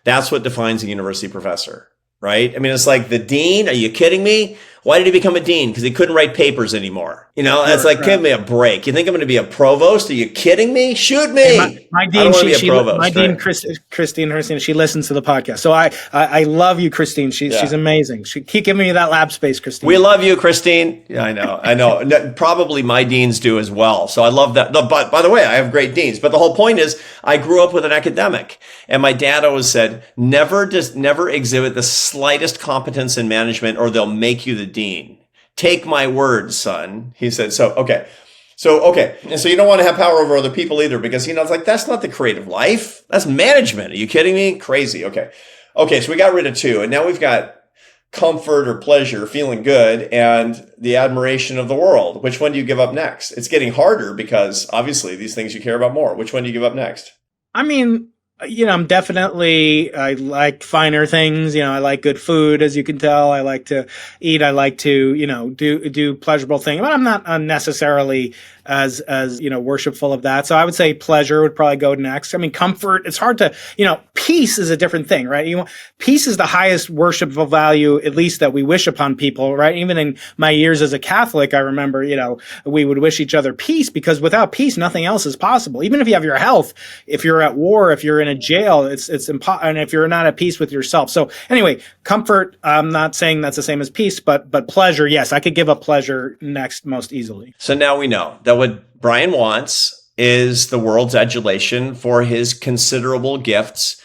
That's what defines a university professor. Right? I mean, it's like the dean. Are you kidding me? Why did he become a dean? Because he couldn't write papers anymore. It's like, give me a break. You think I'm going to be a provost? Are you kidding me? Shoot me. Hey, my dean, dean, Christine Herstein, she listens to the podcast. So I love you, Christine. She's amazing. Keep giving me that lab space, Christine. We love you, Christine. Yeah, I know. No, probably my deans do as well. So I love that. But by the way, I have great deans. But the whole point is I grew up with an academic, and my dad always said, never exhibit the slightest competence in management or they'll make you the dean. Take my word, son. He said, okay. And so you don't want to have power over other people either because, it's like, that's not the creative life. That's management. Are you kidding me? Crazy. Okay. So we got rid of 2 and now we've got comfort or pleasure, feeling good, and the admiration of the world. Which one do you give up next? It's getting harder because obviously these things you care about more. Which one do you give up next? I mean, I'm definitely, I like finer things. I like good food, as you can tell. I like to eat. I like to, do pleasurable things, but I'm not unnecessarily as worshipful of that. So I would say pleasure would probably go next. I mean, comfort, it's hard to, peace is a different thing, right? Peace is the highest worshipful value, at least that we wish upon people, right? Even in my years as a Catholic, I remember, we would wish each other peace because without peace, nothing else is possible. Even if you have your health, if you're at war, if you're in a jail, it's impossible. And if you're not at peace with yourself. So anyway, comfort, I'm not saying that's the same as peace, but pleasure, yes, I could give up pleasure next most easily. So now we know that what Brian wants is the world's adulation for his considerable gifts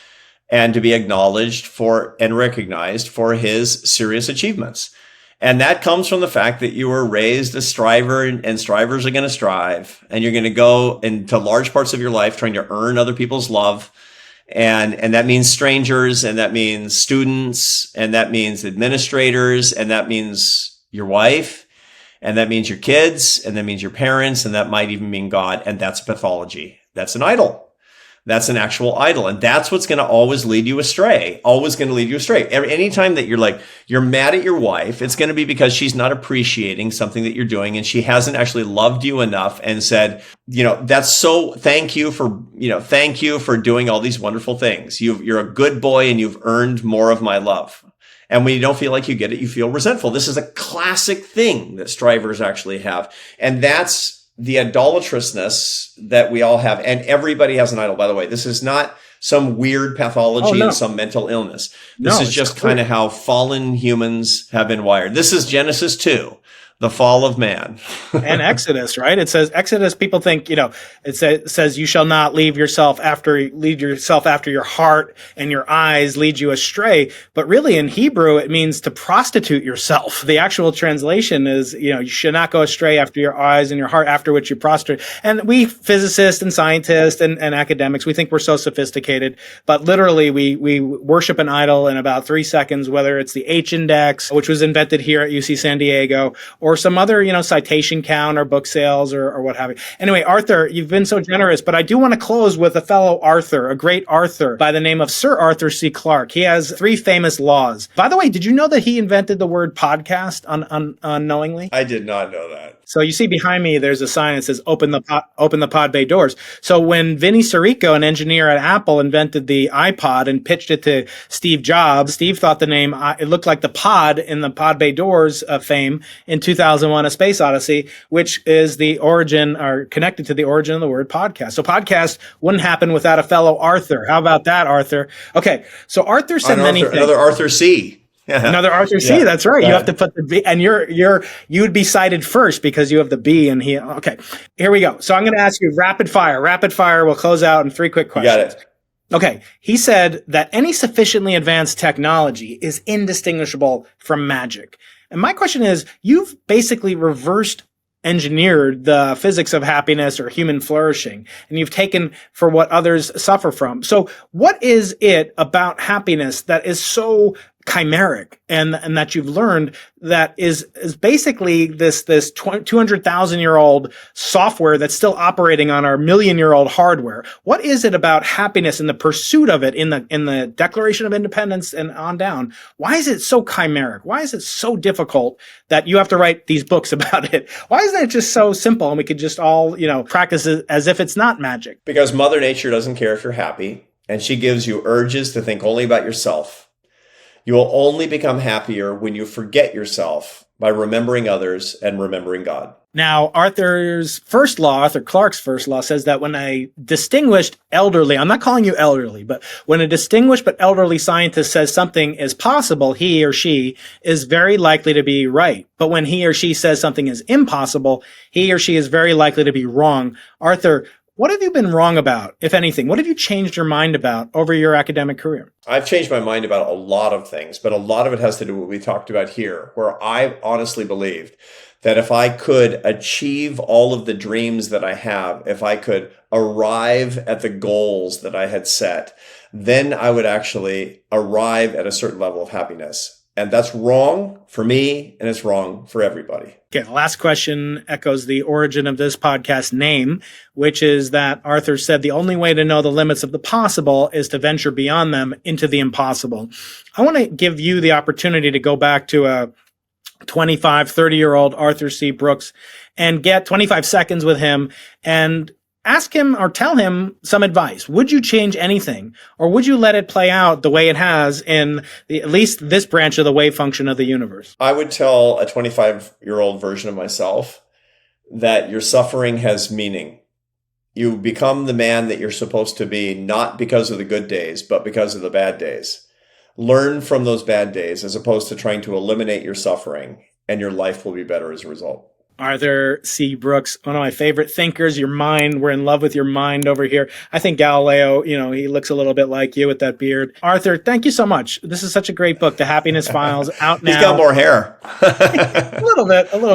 and to be acknowledged for and recognized for his serious achievements. And that comes from the fact that you were raised a striver, and strivers are going to strive, and you're going to go into large parts of your life trying to earn other people's love. And that means strangers, and that means students, and that means administrators, and that means your wife, and that means your kids, and that means your parents, and that might even mean God. And that's pathology. That's an idol. That's an actual idol. And that's what's going to always lead you astray. Always going to lead you astray. Anytime that you're mad at your wife, it's going to be because she's not appreciating something that you're doing, and she hasn't actually loved you enough and said, thank you for doing all these wonderful things. You're a good boy and you've earned more of my love. And when you don't feel like you get it, you feel resentful. This is a classic thing that strivers actually have. And that's the idolatrousness that we all have. And everybody has an idol, by the way. This is not some weird pathology and some mental illness. This is just kind of how fallen humans have been wired. This is Genesis 2. The fall of man. And Exodus, right? It says Exodus, people think, it says you shall not leave yourself after your heart, and your eyes lead you astray. But really in Hebrew, it means to prostitute yourself. The actual translation is, you should not go astray after your eyes and your heart, after which you prostrate. And we physicists and scientists and academics, we think we're so sophisticated, but literally we worship an idol in about 3 seconds, whether it's the H index, which was invented here at UC San Diego, or some other, citation count or book sales or what have you. Anyway, Arthur, you've been so generous, but I do want to close with a fellow Arthur, a great Arthur by the name of Sir Arthur C. Clarke. He has 3 famous laws. By the way, did you know that he invented the word podcast unknowingly? I did not know that. So you see behind me, there's a sign that says open the pod bay doors. So when Vinny Sirico, an engineer at Apple, invented the iPod and pitched it to Steve Jobs, Steve thought the name, it looked like the pod in the pod bay doors fame in 2001, A Space Odyssey, which is the origin, or connected to the origin of the word podcast. So podcast wouldn't happen without a fellow Arthur. How about that, Arthur? Okay. So Arthur said many things. Another Arthur C. Another Arthur C. Yeah. That's right. You have to put the B, and you would be cited first because you have the B and he. Okay, here we go. So I'm going to ask you rapid fire. Rapid fire. We'll close out in 3 quick questions. You got it. Okay. He said that any sufficiently advanced technology is indistinguishable from magic. And my question is, you've basically reversed engineered the physics of happiness or human flourishing, and you've taken for what others suffer from. So what is it about happiness that is so chimeric and that you've learned that is basically this 200,000-year-old software that's still operating on our million-year-old hardware? What is it about happiness and the pursuit of it in the Declaration of Independence and on down? Why is it so chimeric? Why is it so difficult that you have to write these books about it? Why isn't it just so simple and we could just all, practice it as if it's not magic? Because Mother Nature doesn't care if you're happy, and she gives you urges to think only about yourself. You will only become happier when you forget yourself by remembering others and remembering God. Now, Arthur Clarke's first law says that when a distinguished elderly, I'm not calling you elderly, but when a distinguished but elderly scientist says something is possible, he or she is very likely to be right. But when he or she says something is impossible, he or she is very likely to be wrong. Arthur, what have you been wrong about, if anything? What have you changed your mind about over your academic career? I've changed my mind about a lot of things, but a lot of it has to do with what we talked about here, where I honestly believed that if I could achieve all of the dreams that I have, if I could arrive at the goals that I had set, then I would actually arrive at a certain level of happiness. And that's wrong for me, and it's wrong for everybody. Okay, the last question echoes the origin of this podcast name, which is that Arthur said the only way to know the limits of the possible is to venture beyond them into the impossible. I want to give you the opportunity to go back to a 25, 30-year-old Arthur C. Brooks and get 25 seconds with him and ask him or tell him some advice. Would you change anything, or would you let it play out the way it has in at least this branch of the wave function of the universe? I would tell a 25-year-old version of myself that your suffering has meaning. You become the man that you're supposed to be, not because of the good days, but because of the bad days. Learn from those bad days as opposed to trying to eliminate your suffering, and your life will be better as a result. Arthur C. Brooks, one of my favorite thinkers. Your mind, we're in love with your mind over here. I think Galileo, he looks a little bit like you with that beard. Arthur, thank you so much. This is such a great book, The Happiness Files, out now. He's got more hair. A little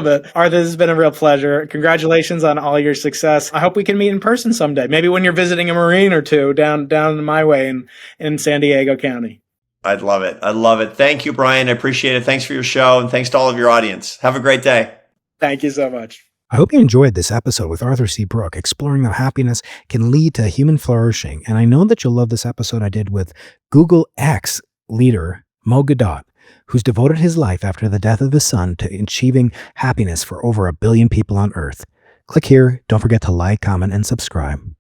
bit. Arthur, this has been a real pleasure. Congratulations on all your success. I hope we can meet in person someday. Maybe when you're visiting a Marine or two down my way in San Diego County. I'd love it. Thank you, Brian. I appreciate it. Thanks for your show. And thanks to all of your audience. Have a great day. Thank you so much. I hope you enjoyed this episode with Arthur C. Brooke, exploring how happiness can lead to human flourishing. And I know that you'll love this episode I did with Google X leader Mo Gadot, who's devoted his life after the death of his son to achieving happiness for over 1 billion people on Earth. Click here. Don't forget to like, comment, and subscribe.